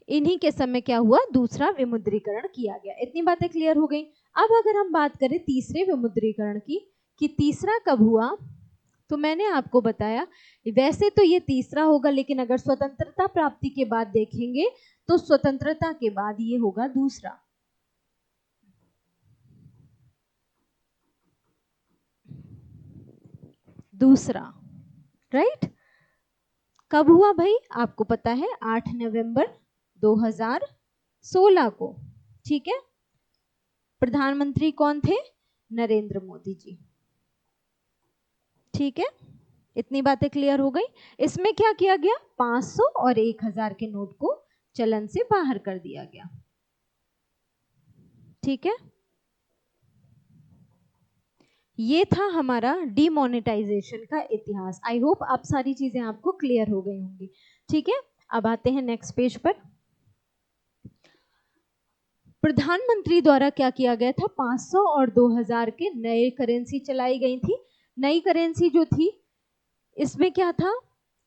इन्हीं के समय क्या हुआ? दूसरा विमुद्रीकरण किया गया। इतनी बातें क्लियर हो गई। अब अगर हम बात करें तीसरे विमुद्रीकरण की कि तीसरा कब हुआ, तो मैंने आपको बताया वैसे तो ये तीसरा होगा, लेकिन अगर स्वतंत्रता प्राप्ति के बाद देखेंगे तो स्वतंत्रता के बाद ये होगा दूसरा। राइट? कब हुआ भाई? आपको पता है, 8 नवंबर 2016 को। ठीक है, प्रधानमंत्री कौन थे? नरेंद्र मोदी जी। ठीक है, इतनी बातें क्लियर हो गई। इसमें क्या किया गया? 500 और 1000 के नोट को चलन से बाहर कर दिया गया। ठीक है, ये था हमारा डीमोनेटाइजेशन का इतिहास। आई होप आप सारी चीजें आपको क्लियर हो गई होंगी। ठीक है, अब आते हैं नेक्स्ट पेज पर। प्रधानमंत्री द्वारा क्या किया गया था? 500 और 2000 के नए करेंसी चलाई गई थी। नई करेंसी जो थी, इसमें क्या था?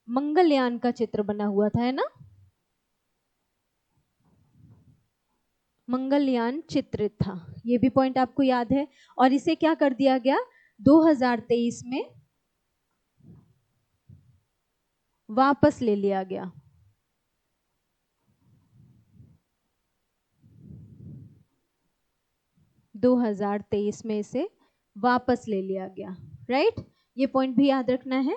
मंगलयान का चित्र बना हुआ था, है ना? मंगलयान चित्रित था, ये भी पॉइंट आपको याद है। और इसे क्या कर दिया गया? 2023 में वापस ले लिया गया। में इसे वापस ले लिया गया, राइट? ये पॉइंट भी याद रखना है।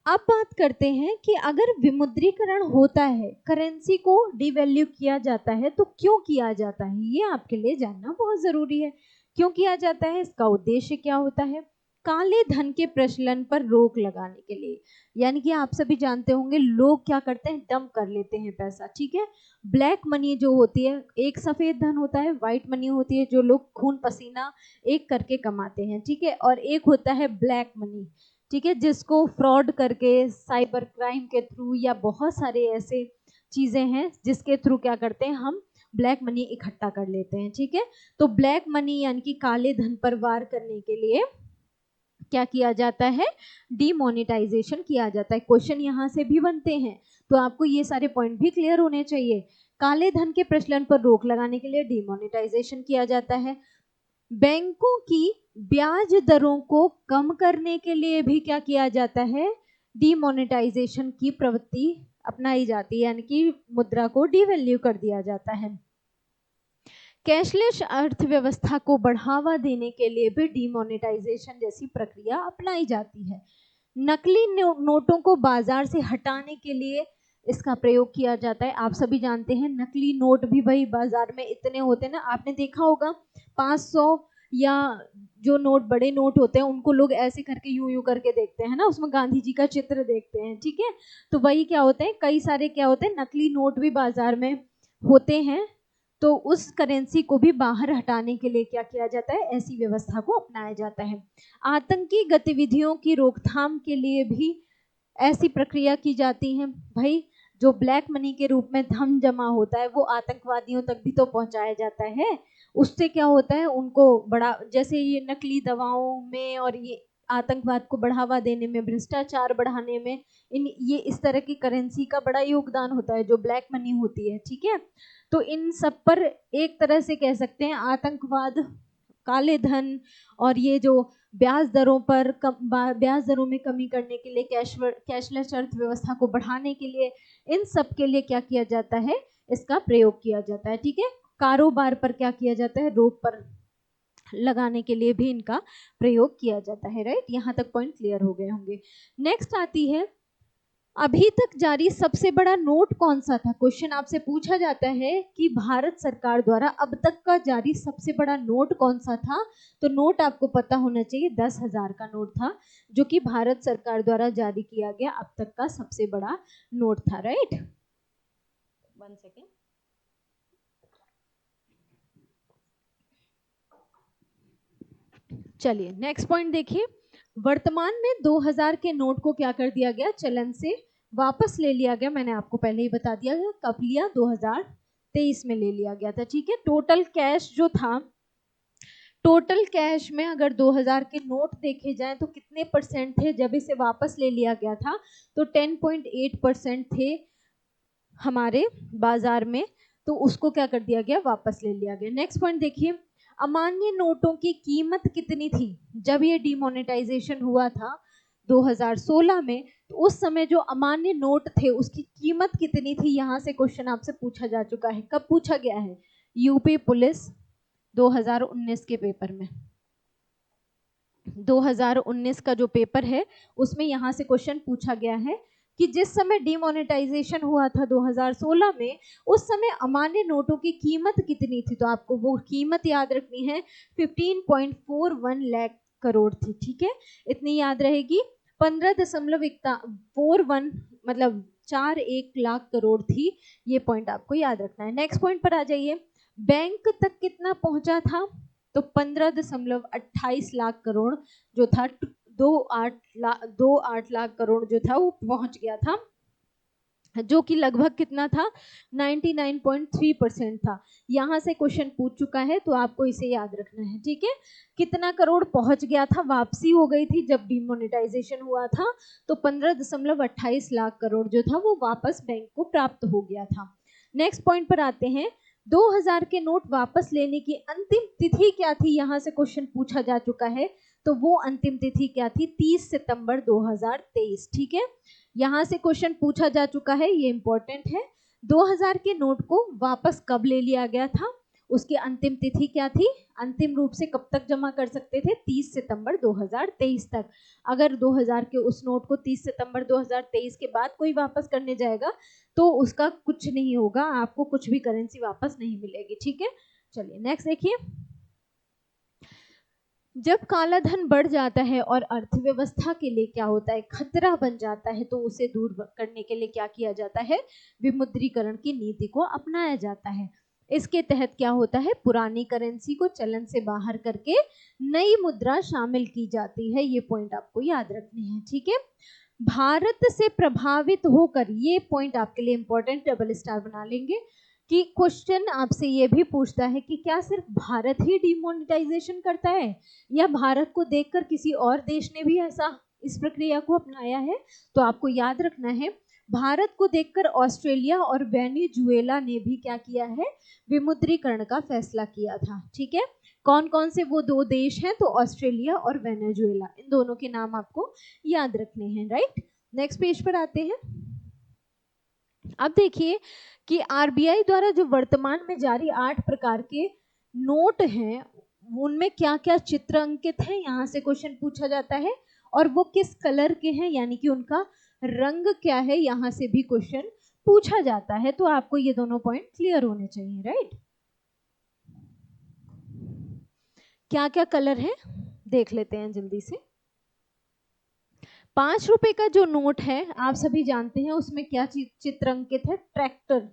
अब बात करते हैं कि अगर विमुद्रीकरण होता है, करेंसी को डिवैल्यू किया जाता है, तो क्यों किया जाता है? ये आपके लिए जानना बहुत जरूरी है। क्यों किया जाता है? इसका उद्देश्य क्या होता है? काले धन के प्रचलन पर रोक लगाने के लिए। यानी कि आप सभी जानते होंगे, लोग क्या करते हैं? डंप कर लेते हैं पैसा। ठीक है, ब्लैक मनी जो होती है, एक सफेद धन होता है, व्हाइट मनी होती है जो लोग खून पसीना एक करके कमाते हैं। ठीक है, और एक होता है ब्लैक मनी। ठीक है, जिसको फ्रॉड करके, साइबर क्राइम के थ्रू, या बहुत सारे ऐसे चीजें हैं जिसके थ्रू क्या करते हैं? हम ब्लैक मनी इकट्ठा कर लेते हैं। ठीक है, तो ब्लैक मनी यानी कि काले धन पर वार करने के लिए क्या किया जाता है? डीमोनेटाइजेशन किया जाता है। क्वेश्चन यहाँ से भी बनते हैं, तो आपको ये सारे पॉइंट भी क्लियर होने चाहिए। काले धन के प्रचलन पर रोक लगाने के लिए डीमोनेटाइजेशन किया जाता है। बैंकों की ब्याज दरों को कम करने के लिए भी क्या किया जाता है? डीमोनेटाइजेशन की प्रवृत्ति अपनाई जाती है, यानी कि मुद्रा को डिवैल्यू कर दिया जाता है। कैशलेस अर्थव्यवस्था को बढ़ावा देने के लिए भी डीमोनेटाइजेशन जैसी प्रक्रिया अपनाई जाती है। नकली नोटों को बाजार से हटाने के लिए इसका प्रयोग किया जाता है। आप सभी जानते हैं, नकली नोट भी भाई बाजार में इतने होते हैं ना, आपने देखा होगा 500 या जो नोट बड़े नोट होते हैं उनको लोग ऐसे करके यूं यूं करके देखते हैं ना, उसमें गांधी जी का चित्र देखते हैं, ठीक है। तो वही क्या होते हैं, कई सारे क्या होते हैं नकली नोट भी बाजार में होते हैं। तो उस करेंसी को भी बाहर हटाने के लिए क्या किया जाता है, ऐसी व्यवस्था को अपनाया जाता है। आतंकी गतिविधियों की रोकथाम के लिए भी ऐसी प्रक्रिया की जाती है। भाई जो ब्लैक मनी के रूप में धन जमा होता है वो आतंकवादियों तक भी तो पहुंचाया जाता है। उससे क्या होता है, उनको बड़ा, जैसे ये नकली दवाओं में और ये आतंकवाद को बढ़ावा देने में, भ्रष्टाचार बढ़ाने में, ये इस तरह की करेंसी का बड़ा योगदान होता है जो ब्लैक मनी होती है, ठीक है। तो इन सब पर एक तरह से कह सकते हैं आतंकवाद, काले धन और ये जो ब्याज दरों पर ब्याज दरों में कमी करने के लिए, कैशलेस अर्थव्यवस्था को बढ़ाने के लिए, इन सब के लिए क्या किया जाता है, इसका प्रयोग किया जाता है, ठीक है। कारोबार पर क्या किया जाता है, रोक पर लगाने के लिए भी इनका प्रयोग किया जाता है, राइट। यहाँ तक पॉइंट क्लियर हो गए होंगे। नेक्स्ट आती है, अभी तक जारी सबसे बड़ा नोट कौन सा था। क्वेश्चन आपसे पूछा जाता है कि भारत सरकार द्वारा अब तक का जारी सबसे बड़ा नोट कौन सा था। तो नोट आपको पता होना चाहिए 10,000 का नोट था, जो कि भारत सरकार द्वारा जारी किया गया अब तक का सबसे बड़ा नोट था, राइट। 1 सेकेंड। चलिए नेक्स्ट पॉइंट देखिए, वर्तमान में 2000 के नोट को क्या कर दिया गया, चलन से वापस ले लिया गया। मैंने आपको पहले ही बता दिया, कब लिया, 2023 में ले लिया गया था, ठीक है। टोटल कैश जो था, टोटल कैश में अगर 2000 के नोट देखे जाएं तो कितने परसेंट थे जब इसे वापस ले लिया गया था, तो 10.8% थे हमारे बाजार में। तो उसको क्या कर दिया गया, वापस ले लिया गया। नेक्स्ट पॉइंट देखिए, अमान्य नोटों की कीमत कितनी थी जब ये डिमोनेटाइजेशन हुआ था 2016 में। तो उस समय जो अमान्य नोट थे उसकी कीमत कितनी थी, यहाँ से क्वेश्चन आपसे पूछा जा चुका है। कब पूछा गया है, यूपी पुलिस 2019 के पेपर में। 2019 का जो पेपर है उसमें यहाँ से क्वेश्चन पूछा गया है कि जिस समय डिमोनेटाइजेशन हुआ था 2016 में, उस समय अमान्य नोटों की कीमत कितनी थी। तो आपको वो कीमत याद रखनी है, 15.41 लाख करोड़ थी, ठीक है। इतनी याद रहेगी। 15.41 मतलब 41 लाख करोड़ थी, ये पॉइंट आपको याद रखना है। नेक्स्ट पॉइंट पर आ जाइए, बैंक तक कितना पहुंचा था, तो 15.28 लाख करोड़ जो था, 2.8 लाख करोड़ जो था वो पहुंच गया था, जो कि लगभग कितना था, 99.3% था। यहाँ से क्वेश्चन पूछ चुका है तो आपको इसे याद रखना है, ठीक है। कितना करोड़ पहुंच गया था, वापसी हो गई थी जब डिमोनेटाइजेशन हुआ था, तो 15.28 लाख करोड़ जो था वो वापस बैंक को प्राप्त हो गया था। नेक्स्ट पॉइंट पर आते हैं, 2000 के नोट वापस लेने की अंतिम तिथि क्या थी, यहाँ से क्वेश्चन पूछा जा चुका है। तो वो अंतिम तिथि क्या थी, 30 सितंबर 2023, ठीक है। यहाँ से क्वेश्चन पूछा जा चुका है, ये इंपॉर्टेंट है। 2000 के नोट को वापस कब ले लिया गया था, उसकी अंतिम तिथि क्या थी, अंतिम रूप से कब तक जमा कर सकते थे, 30 सितंबर 2023 तक। अगर 2000 के उस नोट को 30 सितंबर 2023 के बाद कोई वापस करने जाएगा तो उसका कुछ नहीं होगा, आपको कुछ भी करेंसी वापस नहीं मिलेगी, ठीक है। चलिए नेक्स्ट देखिए, जब काला धन बढ़ जाता है और अर्थव्यवस्था के लिए क्या होता है, खतरा बन जाता है, तो उसे दूर करने के लिए क्या किया जाता है, विमुद्रीकरण की नीति को अपनाया जाता है। इसके तहत क्या होता है, पुरानी करेंसी को चलन से बाहर करके नई मुद्रा शामिल की जाती है। ये पॉइंट आपको याद रखने हैं, ठीक है। भारत से प्रभावित होकर, ये पॉइंट आपके लिए इंपॉर्टेंट, डबल स्टार बना लेंगे, कि क्वेश्चन आपसे ये भी पूछता है कि क्या सिर्फ भारत ही डिमोनेटाइजेशन करता है या भारत को देखकर किसी और देश ने भी ऐसा इस प्रक्रिया को अपनाया है। तो आपको याद रखना है, भारत को देखकर ऑस्ट्रेलिया और वेनेजुएला ने भी क्या किया है, विमुद्रीकरण का फैसला किया था, ठीक है। कौन कौन से वो दो देश हैं, तो ऑस्ट्रेलिया और वेनेजुएला, इन दोनों के नाम आपको याद रखने हैं, राइट। नेक्स्ट पेज पर आते हैं। अब देखिए कि आरबीआई द्वारा जो वर्तमान में जारी 8 प्रकार के नोट हैं उनमें क्या क्या चित्र अंकित है, यहाँ से क्वेश्चन पूछा जाता है, और वो किस कलर के हैं, यानी कि उनका रंग क्या है, यहाँ से भी क्वेश्चन पूछा जाता है। तो आपको ये दोनों पॉइंट क्लियर होने चाहिए, राइट। क्या क्या कलर है देख लेते हैं जल्दी से। 5 रुपए का जो नोट है आप सभी जानते हैं उसमें क्या चित्र अंकित है, ट्रैक्टर।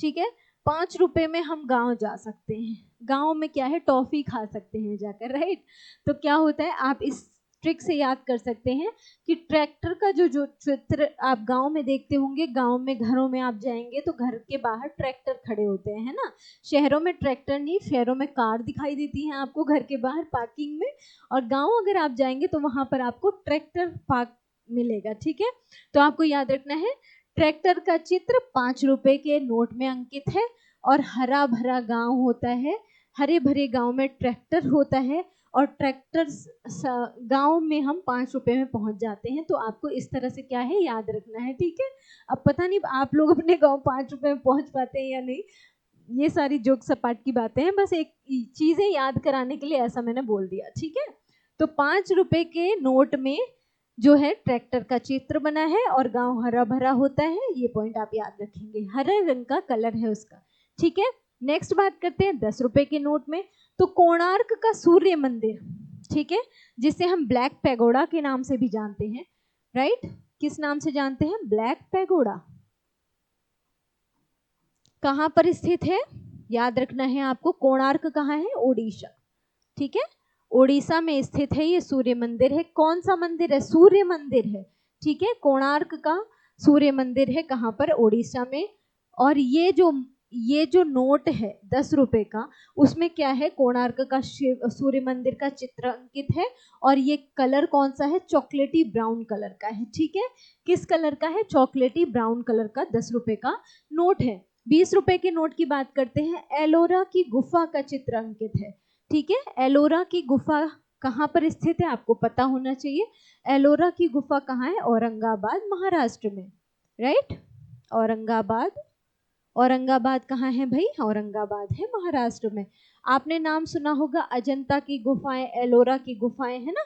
ठीक है, 5 रुपए में हम गांव जा सकते हैं, गांव में क्या है टॉफी खा सकते हैं जाकर, राइट। तो क्या होता है आप इस ट्रिक से याद कर सकते हैं कि ट्रैक्टर का जो चित्र आप गांव में देखते होंगे, गांव में घरों में आप जाएंगे तो घर के बाहर ट्रैक्टर खड़े होते हैं, है ना। शहरों में ट्रैक्टर नहीं, शहरों में कार दिखाई देती है आपको घर के बाहर पार्किंग में, और गांव अगर आप जाएंगे तो वहां पर आपको ट्रैक्टर पार्क मिलेगा। ठीक है, तो आपको याद रखना है ट्रैक्टर का चित्र 5 रुपए के नोट में अंकित है, और हरा भरा गांव होता है, हरे भरे गांव में ट्रैक्टर होता है, और ट्रैक्टर गांव में हम 5 रुपए में पहुंच जाते हैं। तो आपको इस तरह से क्या है याद रखना है। ठीक है, अब पता नहीं आप लोग अपने गांव 5 रुपए में पहुंच पाते हैं या नहीं, ये सारी जोक सपाट की बातें हैं, बस एक चीजें याद कराने के लिए ऐसा मैंने बोल दिया। ठीक है, तो 5 रुपए के नोट में जो है ट्रैक्टर का चित्र बना है और गांव हरा भरा होता है, ये पॉइंट आप याद रखेंगे, हरे रंग का कलर है उसका। ठीक है, नेक्स्ट बात करते हैं 10 रुपए के नोट में। तो कोणार्क का सूर्य मंदिर, ठीक है, जिसे हम ब्लैक पैगोडा के नाम से भी जानते हैं, राइट। किस नाम से जानते हैं? Black pagoda. कहां पर स्थित है याद रखना है आपको, कोणार्क कहाँ है? ओडिशा। ठीक है, ओडिशा में स्थित है ये सूर्य मंदिर है। कौन सा मंदिर है? सूर्य मंदिर है। ठीक है, कोणार्क का सूर्य मंदिर है, कहां पर? ओडिशा में। और ये जो नोट है 10 रुपए का, उसमें क्या है? कोणार्क का सूर्य मंदिर का चित्र अंकित है, और ये कलर कौन सा है? चॉकलेटी ब्राउन कलर का है। ठीक है, किस कलर का है? चॉकलेटी ब्राउन कलर का 10 रुपए का नोट है। 20 रुपए के नोट की बात करते हैं। एलोरा की गुफा का चित्र अंकित है। ठीक है, एलोरा की गुफा कहाँ पर स्थित है आपको पता होना चाहिए। एलोरा की गुफा कहाँ है? औरंगाबाद, महाराष्ट्र में, राइट। औरंगाबाद कहाँ है भाई? औरंगाबाद है महाराष्ट्र में। आपने नाम सुना होगा अजंता की गुफाएं, एलोरा की गुफाएं, है ना।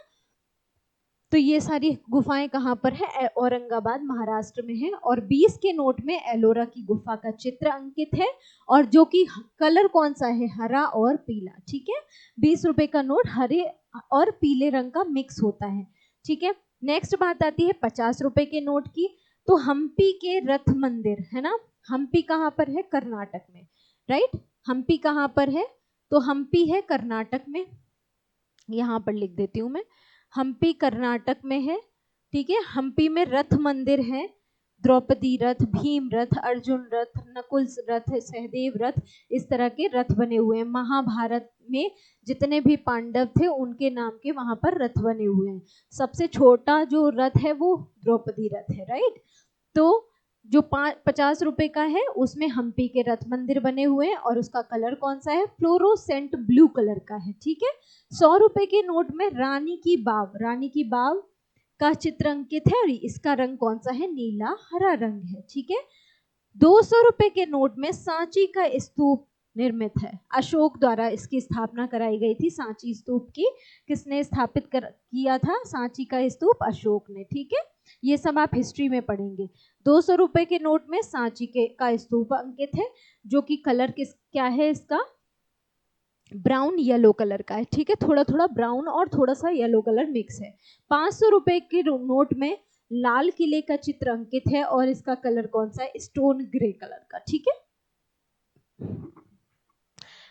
तो ये सारी गुफाएं कहाँ पर है? औरंगाबाद, महाराष्ट्र में है। और 20 के नोट में एलोरा की गुफा का चित्र अंकित है, और जो कि कलर कौन सा है? हरा और पीला। ठीक है, 20 रुपए का नोट हरे और पीले रंग का मिक्स होता है। ठीक है, नेक्स्ट बात आती है 50 रुपए के नोट की। तो हम्पी के रथ मंदिर, है ना। हम्पी कहाँ पर है? कर्नाटक में, राइट। हम्पी कहाँ पर है? तो हम्पी है कर्नाटक में, यहाँ पर लिख देती हूँ मैं, हम्पी कर्नाटक में है। ठीक है, हम्पी में रथ मंदिर है, द्रौपदी रथ, भीम रथ, अर्जुन रथ, नकुल रथ, सहदेव रथ, इस तरह के रथ बने हुए हैं। महाभारत में जितने भी पांडव थे उनके नाम के वहां पर रथ बने हुए हैं। सबसे छोटा जो रथ है वो द्रौपदी रथ है, राइट। तो जो 50 रुपए का है उसमें हम्पी के रथ मंदिर बने हुए हैं, और उसका कलर कौन सा है? फ्लोरोसेंट ब्लू कलर का है। ठीक है, 100 रुपए के नोट में रानी की बाव का चित्र अंकित है, और इसका रंग कौन सा है? नीला हरा रंग है। ठीक है, 200 रुपए के नोट में सांची का स्तूप निर्मित है, अशोक द्वारा इसकी स्थापना कराई गई थी। सांची स्तूप की किसने स्थापित किया था? सांची का स्तूप अशोक ने। ठीक है, ये सब आप हिस्ट्री में पढ़ेंगे। 200 रुपए के नोट में सांची का स्तूप अंकित है, जो कि कलर क्या है इसका? ब्राउन येलो कलर का है। ठीक है, थोड़ा थोड़ा ब्राउन और थोड़ा सा येलो कलर मिक्स है। 500 रुपए के नोट में लाल किले का चित्र अंकित है, और इसका कलर कौन सा है? स्टोन ग्रे कलर का। ठीक है,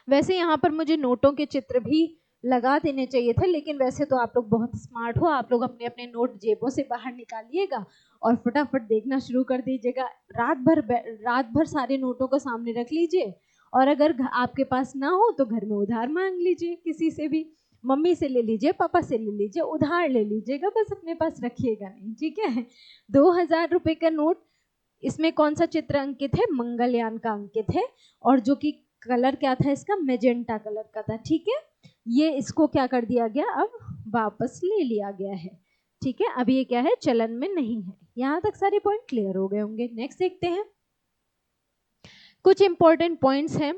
वैसे यहाँ पर मुझे नोटों के चित्र भी लगा देने चाहिए थे, लेकिन वैसे तो आप लोग बहुत स्मार्ट हो, आप लोग अपने अपने नोट जेबों से बाहर निकालिएगा और फटाफट देखना शुरू कर दीजिएगा। रात भर सारे नोटों को सामने रख लीजिए, और अगर आपके पास ना हो तो घर में उधार मांग लीजिए, किसी से भी, मम्मी से ले लीजिए, पापा से ले लीजिए, उधार ले लीजिएगा, बस अपने पास रखिएगा नहीं। ठीक है, 2000 रुपए का नोट, इसमें कौन सा चित्र अंकित है? मंगलयान का अंकित है, और जो कि कलर क्या था इसका? मेजेंटा कलर का था। ठीक है, ये इसको क्या कर दिया गया? अब वापस ले लिया गया है। ठीक है, अब ये क्या है? चलन में नहीं है। यहाँ तक सारे पॉइंट क्लियर हो गए होंगे। नेक्स्ट देखते हैं, कुछ इंपॉर्टेंट पॉइंट्स हैं।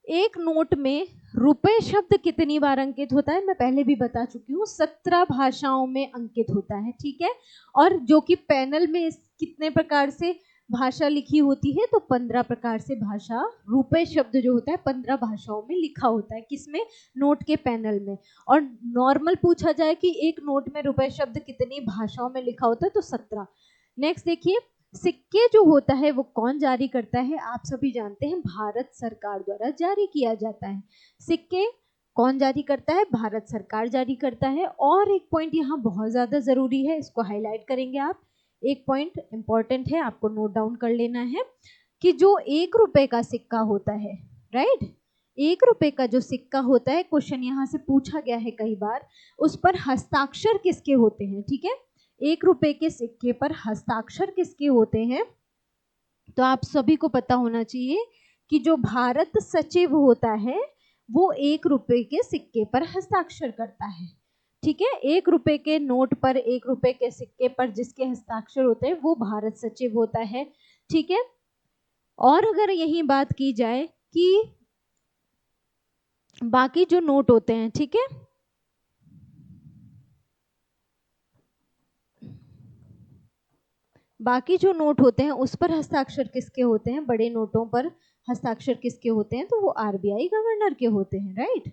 एक नोट में रुपए शब्द कितनी बार अंकित होता है? मैं पहले भी बता चुकी हूँ, 17 भाषाओं में अंकित होता है। ठीक है, और जो कि पैनल में कितने प्रकार से भाषा लिखी होती है तो 15 प्रकार से भाषा, रुपए शब्द जो होता है 15 भाषाओं में लिखा होता है। किसमें? नोट के पैनल में। और नॉर्मल पूछा जाए कि एक नोट में रुपए शब्द कितनी भाषाओं में लिखा होता है, तो 17। नेक्स्ट देखिए, सिक्के जो होता है वो कौन जारी करता है? आप सभी जानते हैं, भारत सरकार द्वारा जारी किया जाता है। सिक्के कौन जारी करता है? भारत सरकार जारी करता है। और एक पॉइंट यहाँ बहुत ज़्यादा ज़रूरी है, इसको हाईलाइट करेंगे आप। एक पॉइंट इंपॉर्टेंट है, आपको नोट डाउन कर लेना है कि जो 1 रुपए का सिक्का होता है, राइट, 1 रुपए का जो सिक्का होता है, क्वेश्चन यहाँ से पूछा गया है कई बार, उस पर हस्ताक्षर किसके होते हैं? ठीक है, 1 रुपए के सिक्के पर हस्ताक्षर किसके होते हैं? तो आप सभी को पता होना चाहिए कि जो भारत सचिव होता है वो 1 रुपए के सिक्के पर हस्ताक्षर करता है। ठीक है, 1 रुपए के नोट पर, 1 रुपए के सिक्के पर जिसके हस्ताक्षर होते हैं वो भारत सचिव होता है। ठीक है, और अगर यही बात की जाए कि बाकी जो नोट होते हैं, ठीक है, बाकी जो नोट होते हैं उस पर हस्ताक्षर किसके होते हैं? बड़े नोटों पर हस्ताक्षर किसके होते हैं? तो वो आरबीआई गवर्नर के होते हैं, राइट,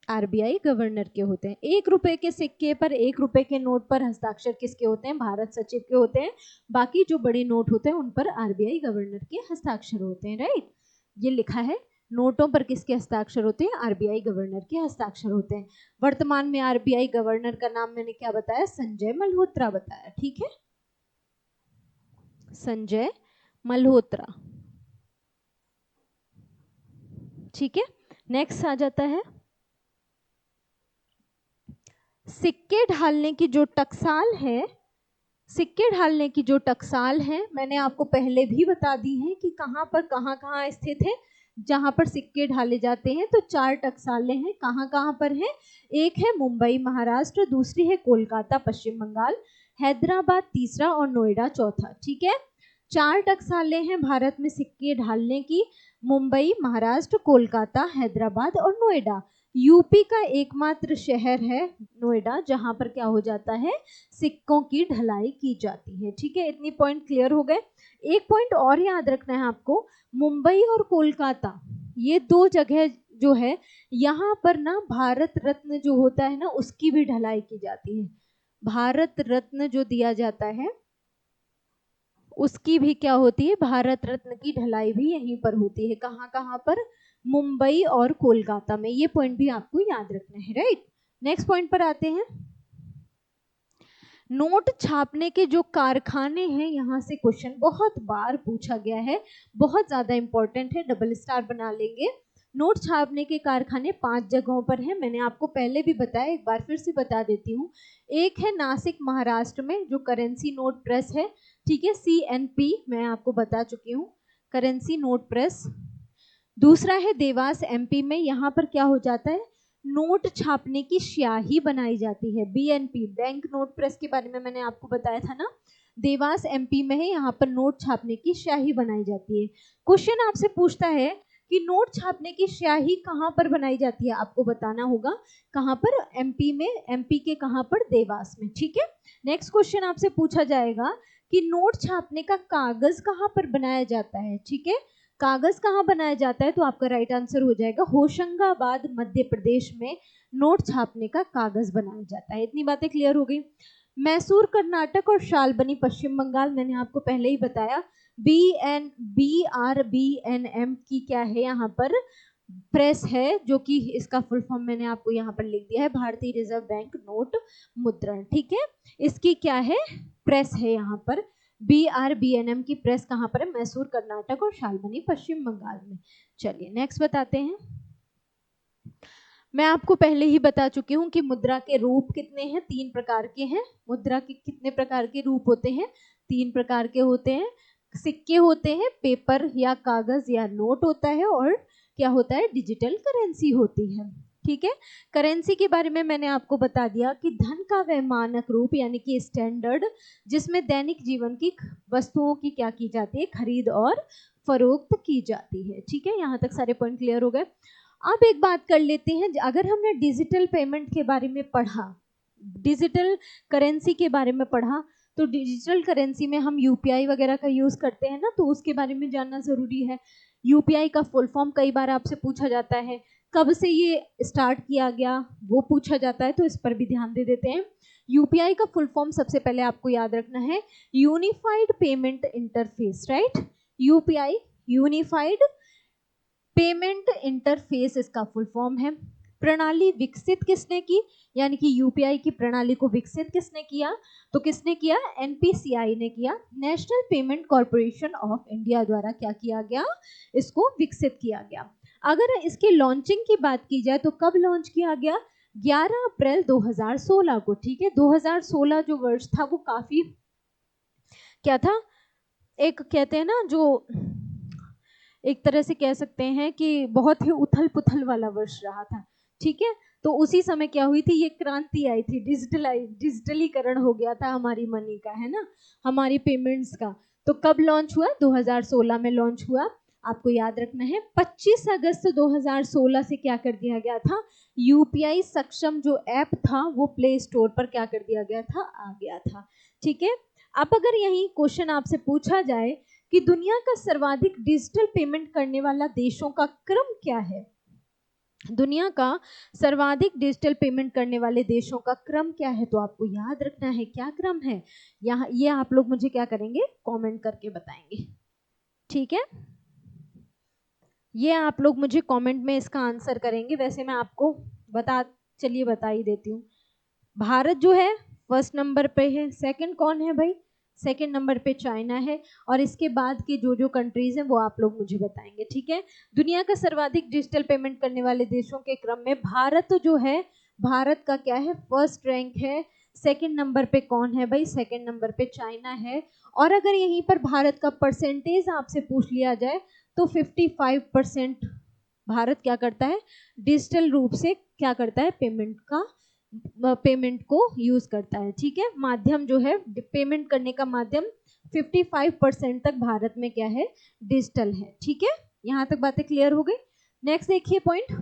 आरबीआई गवर्नर के होते हैं। 1 रुपए के सिक्के पर, 1 रुपए के नोट पर हस्ताक्षर किसके होते हैं? भारत सचिव के होते हैं। बाकी जो बड़े नोट होते हैं उन पर आरबीआई गवर्नर के हस्ताक्षर होते हैं, राइट। ये लिखा है, नोटों पर किसके हस्ताक्षर होते हैं? आरबीआई गवर्नर के हस्ताक्षर होते हैं। वर्तमान में आरबीआई गवर्नर का नाम मैंने क्या बताया? संजय मल्होत्रा बताया। ठीक है, संजय मल्होत्रा। ठीक है, नेक्स्ट आ जाता है, सिक्के ढालने की जो टकसाल है, सिक्के ढालने की जो टकसाल है मैंने आपको पहले भी बता दी है कि कहाँ पर कहाँ स्थित है, जहाँ पर सिक्के ढाले जाते हैं। तो 4 टकसालें हैं, कहाँ पर हैं? एक है मुंबई महाराष्ट्र, दूसरी है कोलकाता पश्चिम बंगाल, हैदराबाद तीसरा और नोएडा चौथा। ठीक है, 4 टकसालें हैं भारत में सिक्के ढालने की, मुंबई महाराष्ट्र, कोलकाता, हैदराबाद और नोएडा। यूपी का एकमात्र शहर है नोएडा जहां पर क्या हो जाता है? सिक्कों की ढलाई की जाती है। ठीक है, इतनी पॉइंट क्लियर हो गए। एक पॉइंट और याद रखना है आपको, मुंबई और कोलकाता ये 2 जगह जो है, यहाँ पर ना भारत रत्न जो होता है ना उसकी भी ढलाई की जाती है। भारत रत्न जो दिया जाता है उसकी भी क्या होती है? भारत रत्न की ढलाई भी यहीं पर होती है। कहाँ पर? मुंबई और कोलकाता में। ये पॉइंट भी आपको याद रखना है, राइट। नेक्स्ट पॉइंट पर आते हैं, नोट छापने के जो कारखाने हैं, यहाँ से क्वेश्चन बहुत बार पूछा गया है, बहुत ज्यादा इंपॉर्टेंट है, डबल स्टार बना लेंगे। नोट छापने के कारखाने 5 जगहों पर हैं, मैंने आपको पहले भी बताया, एक बार फिर से बता देती हूँ। एक है नासिक महाराष्ट्र में जो करेंसी नोट प्रेस है, ठीक है, CNP मैं आपको बता चुकी हूँ, करेंसी नोट प्रेस। दूसरा है देवास MP में, यहाँ पर क्या हो जाता है? नोट छापने की स्याही बनाई जाती है, BNP बैंक नोट प्रेस के बारे में मैंने आपको बताया था ना, देवास MP में है, यहाँ पर नोट छापने की स्याही बनाई जाती है। क्वेश्चन आपसे पूछता है कि नोट छापने की स्याही कहाँ पर बनाई जाती है, आपको बताना होगा कहाँ पर? MP में, MP के कहाँ पर? देवास में। ठीक है, नेक्स्ट क्वेश्चन आपसे पूछा जाएगा कि नोट छापने का कागज कहाँ पर बनाया जाता है। ठीक है, कागज कहाँ बनाया जाता है? तो आपका राइट आंसर हो जाएगा होशंगाबाद मध्य प्रदेश में नोट छापने का कागज बनाया जाता है। इतनी बातें क्लियर हो गई। मैसूर कर्नाटक और शालबनी पश्चिम बंगाल, मैंने आपको पहले ही बताया, BRBNM की क्या है यहाँ पर? प्रेस है, जो कि इसका फुल फॉर्म मैंने आपको यहाँ पर लिख दिया है, भारतीय रिजर्व बैंक नोट मुद्रण। ठीक है, इसकी क्या है? प्रेस है यहाँ पर। BRBNM की प्रेस कहाँ पर है? मैसूर कर्नाटक और शालबनी पश्चिम बंगाल में। चलिए नेक्स्ट बताते हैं। मैं आपको पहले ही बता चुकी हूँ कि मुद्रा के रूप कितने हैं? 3 प्रकार के हैं। मुद्रा के कितने प्रकार के रूप होते हैं? 3 प्रकार के होते हैं। सिक्के होते हैं, पेपर या कागज या नोट होता है, और क्या होता है? डिजिटल करेंसी होती है। ठीक है, करेंसी के बारे में मैंने आपको बता दिया कि धन का वह मानक रूप यानी कि स्टैंडर्ड जिसमें दैनिक जीवन की वस्तुओं की क्या की जाती है? खरीद और फरोख्त की जाती है। ठीक है, यहाँ तक सारे पॉइंट क्लियर हो गए। अब एक बात कर लेते हैं, अगर हमने डिजिटल पेमेंट के बारे में पढ़ा, डिजिटल करेंसी के बारे में पढ़ा, तो डिजिटल करेंसी में हम यूपीआई वगैरह का यूज करते हैं ना, तो उसके बारे में जानना जरूरी है। यूपीआई का फुल फॉर्म कई बार आपसे पूछा जाता है, कब से ये स्टार्ट किया गया वो पूछा जाता है, तो इस पर भी ध्यान दे देते हैं। यूपीआई का फुल फॉर्म सबसे पहले आपको याद रखना है unified payment interface, right. UPI unified payment interface इसका फुल फॉर्म है। प्रणाली विकसित किसने की, यानी कि यूपीआई की प्रणाली को विकसित किसने किया, तो किसने किया, एनपीसीआई ने किया, national payment corporation of India द्वारा क्या किया गया, इसको विकसित किया गया। अगर इसकी लॉन्चिंग की बात की जाए तो कब लॉन्च किया गया, 11 अप्रैल 2016 को, ठीक है। 2016 जो वर्ष था वो काफी क्या था, एक कहते हैं ना, जो एक तरह से कह सकते हैं कि बहुत ही उथल पुथल वाला वर्ष रहा था, ठीक है। तो उसी समय क्या हुई थी, ये क्रांति आई थी, डिजिटलीकरण हो गया था हमारी मनी का, है ना, हमारी पेमेंट्स का। तो कब लॉन्च हुआ, 2016 में लॉन्च हुआ। आपको याद रखना है 25 अगस्त 2016 से क्या कर दिया गया था, यूपीआई सक्षम जो ऐप था वो प्ले स्टोर पर क्या कर दिया गया था, आ गया था, ठीक है। अब अगर यही क्वेश्चन आपसे पूछा जाए कि दुनिया का सर्वाधिक डिजिटल पेमेंट करने वाला देशों का क्रम क्या है, दुनिया का सर्वाधिक डिजिटल पेमेंट करने वाले देशों का क्रम क्या है, तो आपको याद रखना है क्या क्रम है, यहाँ ये आप लोग मुझे क्या करेंगे, कमेंट करके बताएंगे, ठीक है। ये आप लोग मुझे कमेंट में इसका आंसर करेंगे। वैसे मैं आपको बता ही देती हूँ। भारत जो है फर्स्ट नंबर पे है, सेकंड कौन है भाई, सेकंड नंबर पे चाइना है, और इसके बाद के जो जो कंट्रीज हैं वो आप लोग मुझे बताएंगे, ठीक है। दुनिया का सर्वाधिक डिजिटल पेमेंट करने वाले देशों के क्रम में भारत जो है, भारत का क्या है, फर्स्ट रैंक है। सेकंड नंबर पे कौन है भाई, सेकंड नंबर पे चाइना है। और अगर यहीं पर भारत का परसेंटेज आपसे पूछ लिया जाए तो 55% भारत क्या करता है, डिजिटल रूप से क्या करता है, पेमेंट को यूज करता है, ठीक है। माध्यम जो है पेमेंट करने का माध्यम 55% तक भारत में क्या है, डिजिटल है, ठीक है। यहां तक बातें क्लियर हो गई। नेक्स्ट देखिए पॉइंट,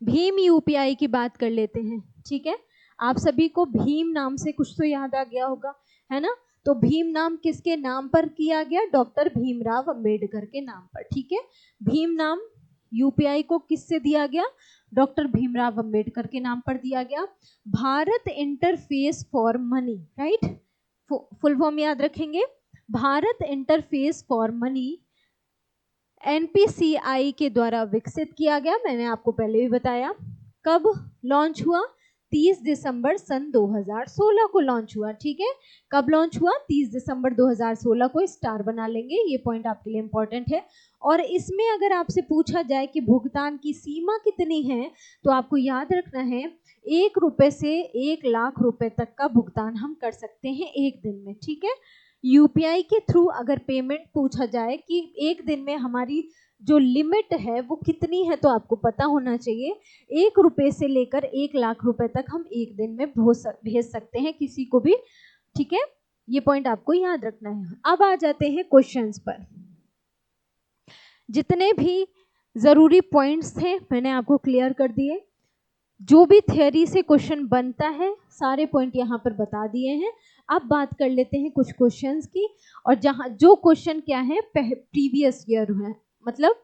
भीम यूपीआई की बात कर लेते हैं, ठीक है। आप सभी को भीम नाम से कुछ तो याद आ गया होगा, है ना। तो भीम नाम किसके नाम पर किया गया, डॉक्टर भीमराव अंबेडकर के नाम पर, ठीक है। भीम नाम यूपीआई को किससे दिया गया, डॉक्टर भीमराव अंबेडकर के नाम पर दिया गया। Bharat interface for money, right, full form याद रखेंगे, Bharat interface for money NPCI के द्वारा विकसित किया गया। मैंने आपको पहले भी बताया। कब लॉन्च हुआ, 30 दिसंबर सन 2016 को लॉन्च हुआ, ठीक है। कब लॉन्च हुआ, 30 दिसंबर 2016 को, स्टार बना लेंगे, ये पॉइंट आपके लिए इंपॉर्टेंट है। और इसमें अगर आपसे पूछा जाए कि भुगतान की सीमा कितनी है, तो आपको याद रखना है 1 रुपए से 1 लाख रुपए तक का भुगतान हम कर सकते हैं एक दिन में, ठीक है। यूपीआई के थ्रू अगर पेमेंट पूछा जाए कि एक दिन में हमारी जो लिमिट है वो कितनी है, तो आपको पता होना चाहिए 1 रुपए से लेकर 1 लाख रुपए तक हम एक दिन में भेज सकते हैं किसी को भी, ठीक है। ये पॉइंट आपको याद रखना है। अब आ जाते हैं क्वेश्चंस पर। जितने भी जरूरी पॉइंट्स थे मैंने आपको क्लियर कर दिए। जो भी थियोरी से क्वेश्चन बनता है सारे पॉइंट यहाँ पर बता दिए हैं। अब बात कर लेते हैं कुछ क्वेश्चंस की, और जहाँ जो क्वेश्चन क्या है प्रीवियस ईयर है, मतलब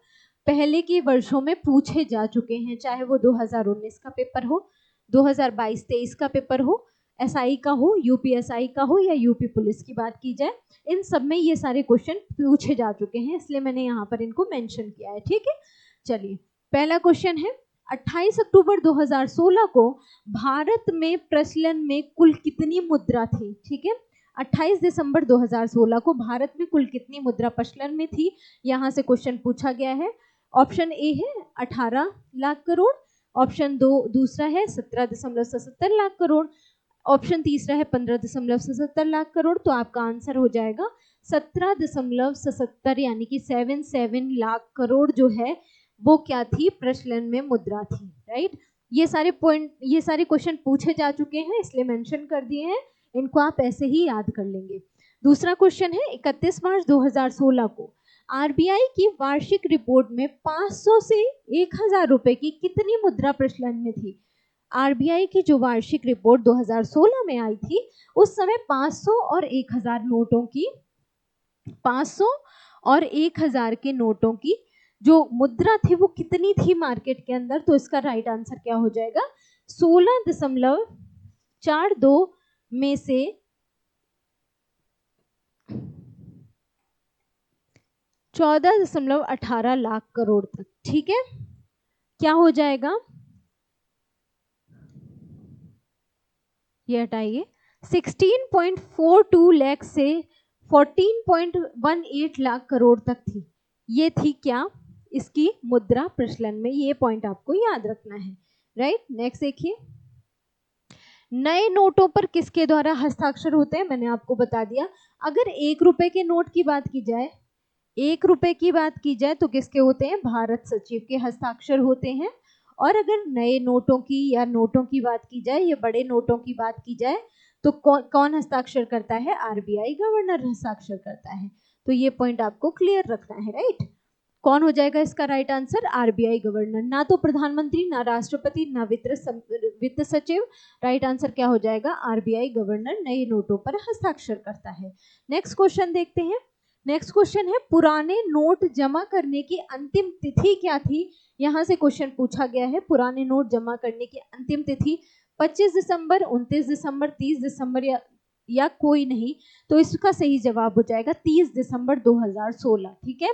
पहले के वर्षों में पूछे जा चुके हैं, चाहे वो 2019 का पेपर हो, 2022-23 का पेपर हो, एसआई का हो, यूपीएसआई का हो, या यूपी पुलिस की बात की जाए, इन सब में ये सारे क्वेश्चन पूछे जा चुके हैं, इसलिए मैंने यहाँ पर इनको मेंशन किया है, ठीक है। चलिए पहला क्वेश्चन है, 28 अक्टूबर 2016 को भारत में प्रचलन में कुल कितनी मुद्रा थी, ठीक है। 28 दिसंबर 2016 को भारत में कुल कितनी मुद्रा प्रचलन में थी, यहाँ से क्वेश्चन पूछा गया है। ऑप्शन ए है 18 लाख करोड़, ऑप्शन दूसरा है 17.77 लाख करोड़, ऑप्शन तीसरा है 15.77 लाख करोड़। तो आपका आंसर हो जाएगा 17.77 यानी कि 77 लाख करोड़ जो है वो क्या थी, प्रचलन में मुद्रा थी, राइट। ये सारे क्वेश्चन पूछे जा चुके हैं इसलिए मेंशन कर दिए हैं, इनको आप ऐसे ही याद कर लेंगे। दूसरा क्वेश्चन है, 31 मार्च 2016 को आरबीआई की वार्षिक रिपोर्ट में 500 से 1000 रुपए की कितनी मुद्रा प्रचलन में थी। आरबीआई की जो वार्षिक रिपोर्ट 2016 में आई थी, उस समय 500 और 1000 नोटों की 500 और 1000 के नोटों की जो मुद्रा थी वो कितनी थी मार्केट के अंदर? तो इसका राइट आंसर क्या हो जाएगा? 16.42 में से 14.18 लाख करोड़ तक। ठीक है, क्या हो जाएगा? ये हटाइए, 16.42 लाख से 14.18 लाख करोड़ तक थी। ये थी क्या? इसकी मुद्रा प्रचलन में। ये पॉइंट आपको याद रखना है, राइट। नेक्स्ट देखिए, नए नोटों पर किसके द्वारा हस्ताक्षर होते हैं? मैंने आपको बता दिया। अगर 1 रुपए के नोट की बात की जाए, 1 रुपए की बात की जाए तो किसके होते हैं? भारत सचिव के हस्ताक्षर होते हैं। और अगर नए नोटों की या नोटों की बात की जाए या बड़े नोटों की बात की जाए तो कौन हस्ताक्षर करता है? आरबीआई गवर्नर हस्ताक्षर करता है। तो ये पॉइंट आपको क्लियर रखना है, राइट। कौन हो जाएगा इसका राइट आंसर? RBI governor. ना तो प्रधानमंत्री, ना राष्ट्रपति, ना वित्त सचिव। राइट आंसर क्या हो जाएगा? आरबीआई गवर्नर नए नोटों पर हस्ताक्षर करता है। नेक्स्ट क्वेश्चन देखते हैं। नेक्स्ट क्वेश्चन है, पुराने नोट जमा करने की अंतिम तिथि क्या थी? यहाँ से क्वेश्चन पूछा गया है, पुराने नोट जमा करने की अंतिम तिथि 25 दिसंबर, 29 दिसंबर, 30 दिसंबर या कोई नहीं। तो इसका सही जवाब हो जाएगा 30 दिसंबर 2016। ठीक है,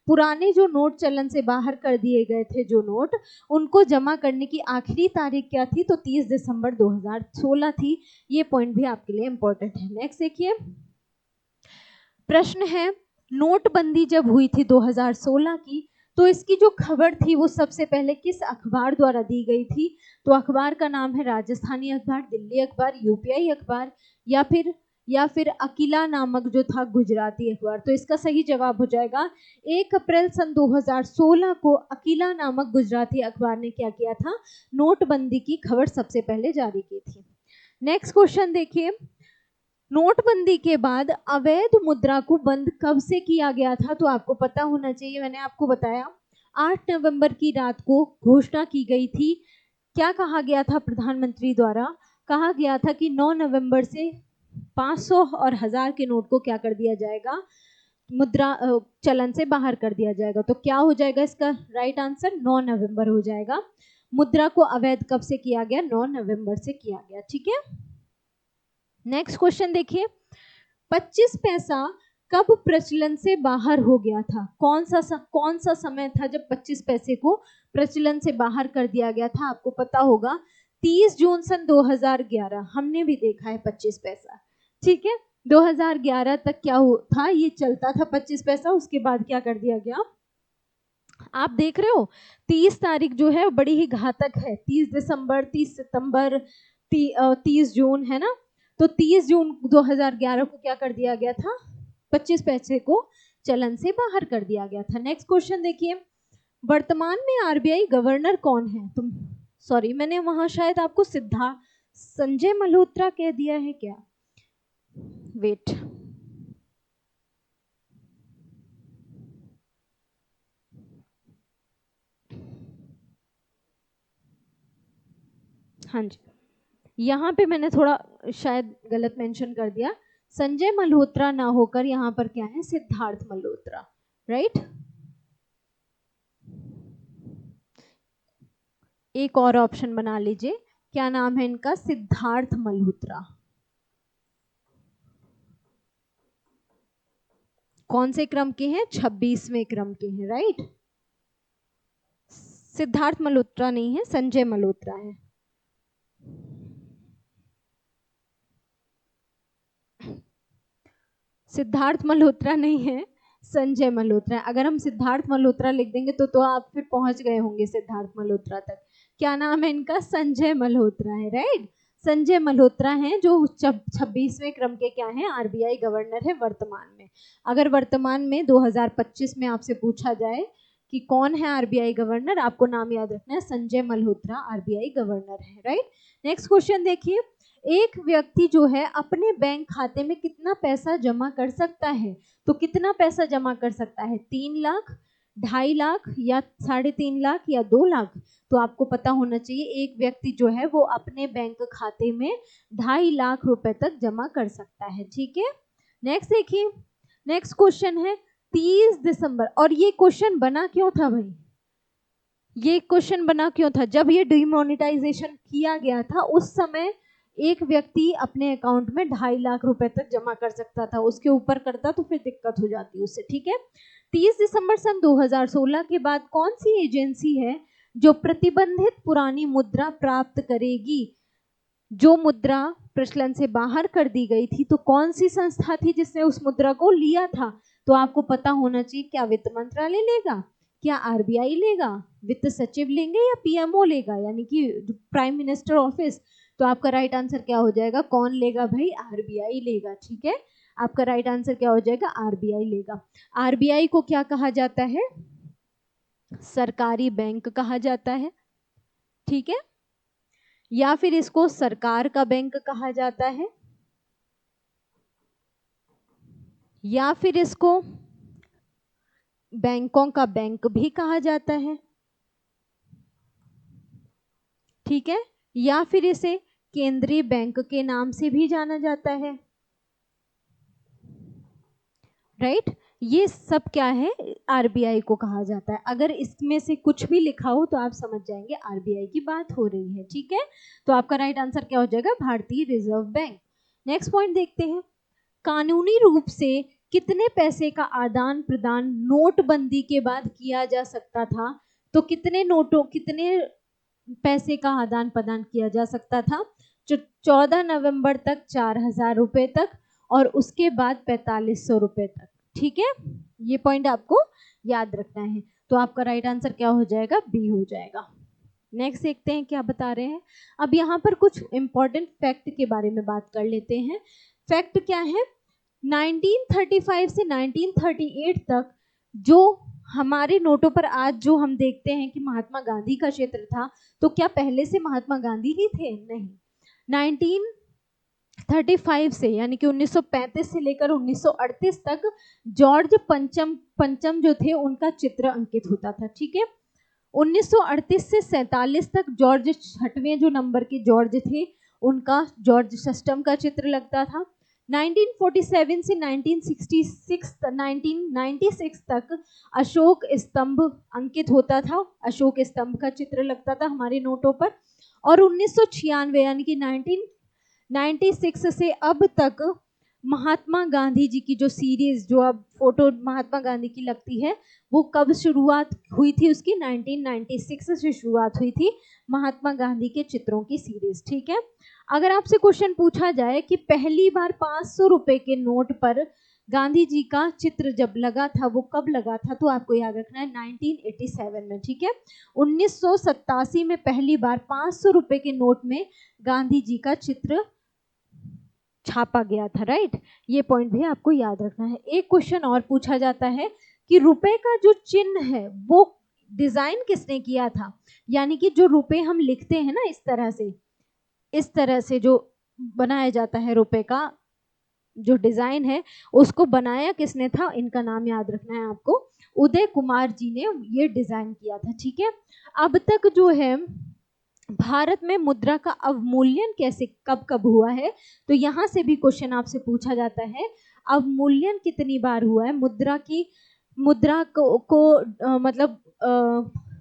पुराने जो नोट चलन से बाहर कर दिए गए थे जो नोट, उनको जमा करने की आखिरी तारीख क्या थी? तो 30 दिसंबर 2016 थी। ये पॉइंट भी आपके लिए इंपॉर्टेंट है। नेक्स्ट देखिए, प्रश्न है, नोटबंदी जब हुई थी 2016 की, तो इसकी जो खबर थी वो सबसे पहले किस अखबार द्वारा दी गई थी? तो अखबार का नाम है राजस्थानी अखबार, दिल्ली अखबार, यूपीआई अखबार या फिर अकीला नामक जो था गुजराती अखबार। तो इसका सही जवाब हो जाएगा 1 अप्रैल सन 2016 को अकीला नामक गुजराती अखबार ने क्या किया था? नोटबंदी की खबर सबसे पहले जारी की थी। नेक्स्ट क्वेश्चन देखिए, नोटबंदी के बाद अवैध मुद्रा को बंद कब से किया गया था? तो आपको पता होना चाहिए, मैंने आपको बताया 8 नवंबर की रात को घोषणा की गई थी। क्या कहा गया था प्रधानमंत्री द्वारा? कहा गया था कि 9 नवंबर से 500 और 1000 के नोट को क्या कर दिया जाएगा? मुद्रा चलन से बाहर कर दिया जाएगा। तो क्या हो जाएगा इसका राइट आंसर? 9 नवंबर हो जाएगा। मुद्रा को अवैध कब से किया गया? 9 नवंबर से किया गया। ठीक है, नेक्स्ट क्वेश्चन देखिए, 25 पैसा कब प्रचलन से बाहर हो गया था? कौन सा समय था जब 25 पैसे को प्रचलन से बाहर कर दिया गया था? आपको पता होगा 30 जून सन 2011। हमने भी देखा है 25 पैसा। ठीक है, 2011 तक क्या था? ये चलता था 25 पैसा। उसके बाद क्या कर दिया गया? आप देख रहे हो 30 तारीख जो है बड़ी ही घातक है। 30 दिसंबर, 30 सितंबर, 30 जून, है ना। तो 30 जून 2011 को क्या कर दिया गया था? 25 पैसे को चलन से बाहर कर दिया गया था। नेक्स्ट क्वेश्चन देखिए, वर्तमान में आरबीआई गवर्नर कौन है? सॉरी, मैंने वहां शायद आपको संजय मल्होत्रा कह दिया है क्या? वेट, हाँ जी, यहाँ पे मैंने थोड़ा शायद गलत मेंशन कर दिया। संजय मल्होत्रा ना होकर यहाँ पर क्या है? सिद्धार्थ मल्होत्रा, राइट। एक और ऑप्शन बना लीजिए, क्या नाम है इनका? सिद्धार्थ मल्होत्रा। कौन से क्रम के हैं? 26वें क्रम के हैं, राइट। सिद्धार्थ मल्होत्रा नहीं है, संजय मल्होत्रा है। सिद्धार्थ मल्होत्रा नहीं है, संजय मल्होत्रा। अगर हम सिद्धार्थ मल्होत्रा लिख देंगे तो आप फिर पहुंच गए होंगे सिद्धार्थ मल्होत्रा तक। क्या नाम है इनका? संजय मल्होत्रा है, राइट। संजय मल्होत्रा हैं जो 26वें क्रम के क्या हैं? आरबीआई गवर्नर है वर्तमान में। अगर वर्तमान में 2025 में आपसे पूछा जाए कि कौन है आरबीआई गवर्नर, आपको नाम याद रखना है, संजय मल्होत्रा आरबीआई गवर्नर है, राइट। नेक्स्ट क्वेश्चन देखिए, एक व्यक्ति जो है अपने बैंक खाते में कितना पैसा जमा कर सकता है? तो कितना पैसा जमा कर सकता है? 3 लाख, 2.5 लाख या 3.5 लाख या 2 लाख, तो आपको पता होना चाहिए एक व्यक्ति जो है वो अपने बैंक खाते में 2.5 लाख रुपए तक जमा कर सकता है। ठीक है, नेक्स्ट देखिए, नेक्स्ट क्वेश्चन है 30 दिसंबर। और ये क्वेश्चन बना क्यों था भाई? ये क्वेश्चन बना क्यों था? जब ये डिमोनेटाइजेशन किया गया था उस समय एक व्यक्ति अपने अकाउंट में 2.5 लाख रुपए तक जमा कर सकता था, उसके ऊपर करता तो फिर दिक्कत हो जाती उससे। ठीक है, 30 दिसंबर सन 2016 के बाद कौन सी एजेंसी है जो प्रतिबंधित पुरानी मुद्रा प्राप्त करेगी? जो मुद्रा प्रचलन से बाहर कर दी गई थी, तो कौन सी संस्था थी जिसने उस मुद्रा को लिया था? तो आपको पता होना चाहिए, क्या वित्त मंत्रालय लेगा, क्या आरबीआई लेगा, वित्त सचिव लेंगे या पीएमओ लेगा, यानी कि प्राइम मिनिस्टर ऑफिस। तो आपका राइट आंसर क्या हो जाएगा? कौन लेगा भाई? आरबीआई लेगा। ठीक है, आपका राइट आंसर क्या हो जाएगा? आरबीआई लेगा। आरबीआई को क्या कहा जाता है? सरकारी बैंक कहा जाता है। ठीक है, या फिर इसको सरकार का बैंक कहा जाता है, या फिर इसको बैंकों का बैंक भी कहा जाता है। ठीक है, या फिर इसे केंद्रीय बैंक के नाम से भी जाना जाता है। राइट, ये सब क्या है? आरबीआई को कहा जाता है। अगर इसमें से कुछ भी लिखा हो तो आप समझ जाएंगे आरबीआई की बात हो रही है। ठीक है, तो आपका राइट आंसर क्या हो जाएगा? भारतीय रिजर्व बैंक। नेक्स्ट पॉइंट देखते हैं, कानूनी रूप से कितने पैसे का आदान प्रदान नोटबंदी के बाद किया जा सकता था? तो कितने नोटों, कितने पैसे का आदान प्रदान किया जा सकता था? 14 नवंबर तक 4,000 रुपए तक, और उसके बाद 4500 रुपए तक। ठीक है, ये पॉइंट आपको याद रखना है। तो आपका राइट आंसर क्या हो जाएगा? बी हो जाएगा। नेक्स्ट देखते हैं क्या बता रहे हैं। अब यहाँ पर कुछ इंपॉर्टेंट फैक्ट के बारे में बात कर लेते हैं। फैक्ट क्या है? 1935 से 1938 तक जो हमारे नोटों पर आज जो हम देखते हैं कि महात्मा गांधी का चित्र था, तो क्या पहले से महात्मा गांधी ही थे? नहीं। 1935 से यानी कि 1935 से लेकर 1938 तक जॉर्ज पंचम जो थे उनका चित्र अंकित होता था। ठीक है, 1938 से 47 तक जॉर्ज छठवें जो नंबर के जॉर्ज थे उनका जॉर्ज षष्टम का चित्र लगता था। 1947 से 1996 तक अशोक स्तंभ अंकित होता था, अशोक स्तंभ का चित्र लगता था हमारे नोटों पर। और 1996 यानी कि 1996 से अब तक महात्मा गांधी जी की जो सीरीज, जो अब फोटो महात्मा गांधी की लगती है, वो कब शुरुआत हुई थी उसकी? 1996 से शुरुआत हुई थी महात्मा गांधी के चित्रों की सीरीज। ठीक है, अगर आपसे क्वेश्चन पूछा जाए कि पहली बार 500 रुपए के नोट पर गांधी जी का चित्र जब लगा था वो कब लगा था, तो आपको याद रखना है 1987 में। ठीक है, 1987 में पहली बार 500 रुपए के नोट में गांधी जी का चित्र छापा गया था। राइट, ये पॉइंट भी आपको याद रखना है। एक क्वेश्चन और पूछा जाता है कि रुपए का जो चिन्ह है वो डिजाइन किसने किया था? यानी कि जो रुपए हम लिखते हैं ना, इस तरह से जो बनाया जाता है रुपए का जो डिजाइन है, उसको बनाया किसने था? इनका नाम याद रखना है आपको, उदय कुमार जी ने ये डिजाइन किया था। ठीक है, अब तक जो है भारत में मुद्रा का अवमूल्यन कैसे कब कब हुआ है? तो यहाँ से भी क्वेश्चन आपसे पूछा जाता है, अवमूल्यन कितनी बार हुआ है? मुद्रा को मतलब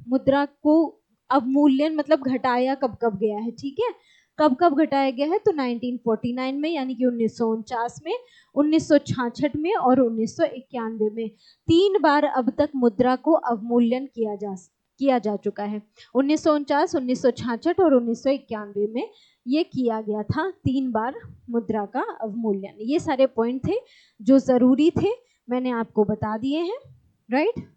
मुद्रा को अवमूल्यन मतलब घटाया कब कब गया है? ठीक है, कब कब घटाया गया है? तो 1949 में, यानी कि 1949 में, 1966 में और 1991 में। 3 बार अब तक मुद्रा को अवमूल्यन किया जा चुका है। 1949, 1966 और 1991 में ये किया गया था 3 बार मुद्रा का अवमूल्यन। ये सारे पॉइंट थे जो जरूरी थे, मैंने आपको बता दिए हैं। राइट,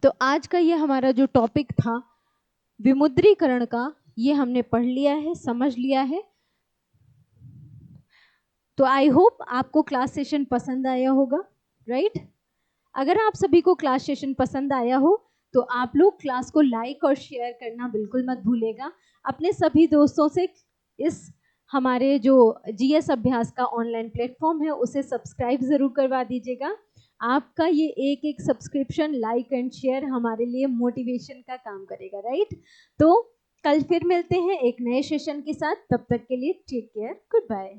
तो आज का ये हमारा जो टॉपिक था विमुद्रीकरण का, ये हमने पढ़ लिया है, समझ लिया है। तो आई होप आपको क्लास सेशन पसंद आया होगा। राइट, अगर आप सभी को क्लास सेशन पसंद आया हो तो आप लोग क्लास को लाइक और शेयर करना बिल्कुल मत भूलेगा। अपने सभी दोस्तों से इस हमारे जो जीएस अभ्यास का ऑनलाइन प्लेटफॉर्म है उसे सब्सक्राइब ज़रूर करवा दीजिएगा। आपका ये एक एक सब्सक्रिप्शन, लाइक एंड शेयर हमारे लिए मोटिवेशन का काम करेगा, राइट? तो कल फिर मिलते हैं एक नए सेशन के साथ। तब तक के लिए टेक केयर, गुड बाय।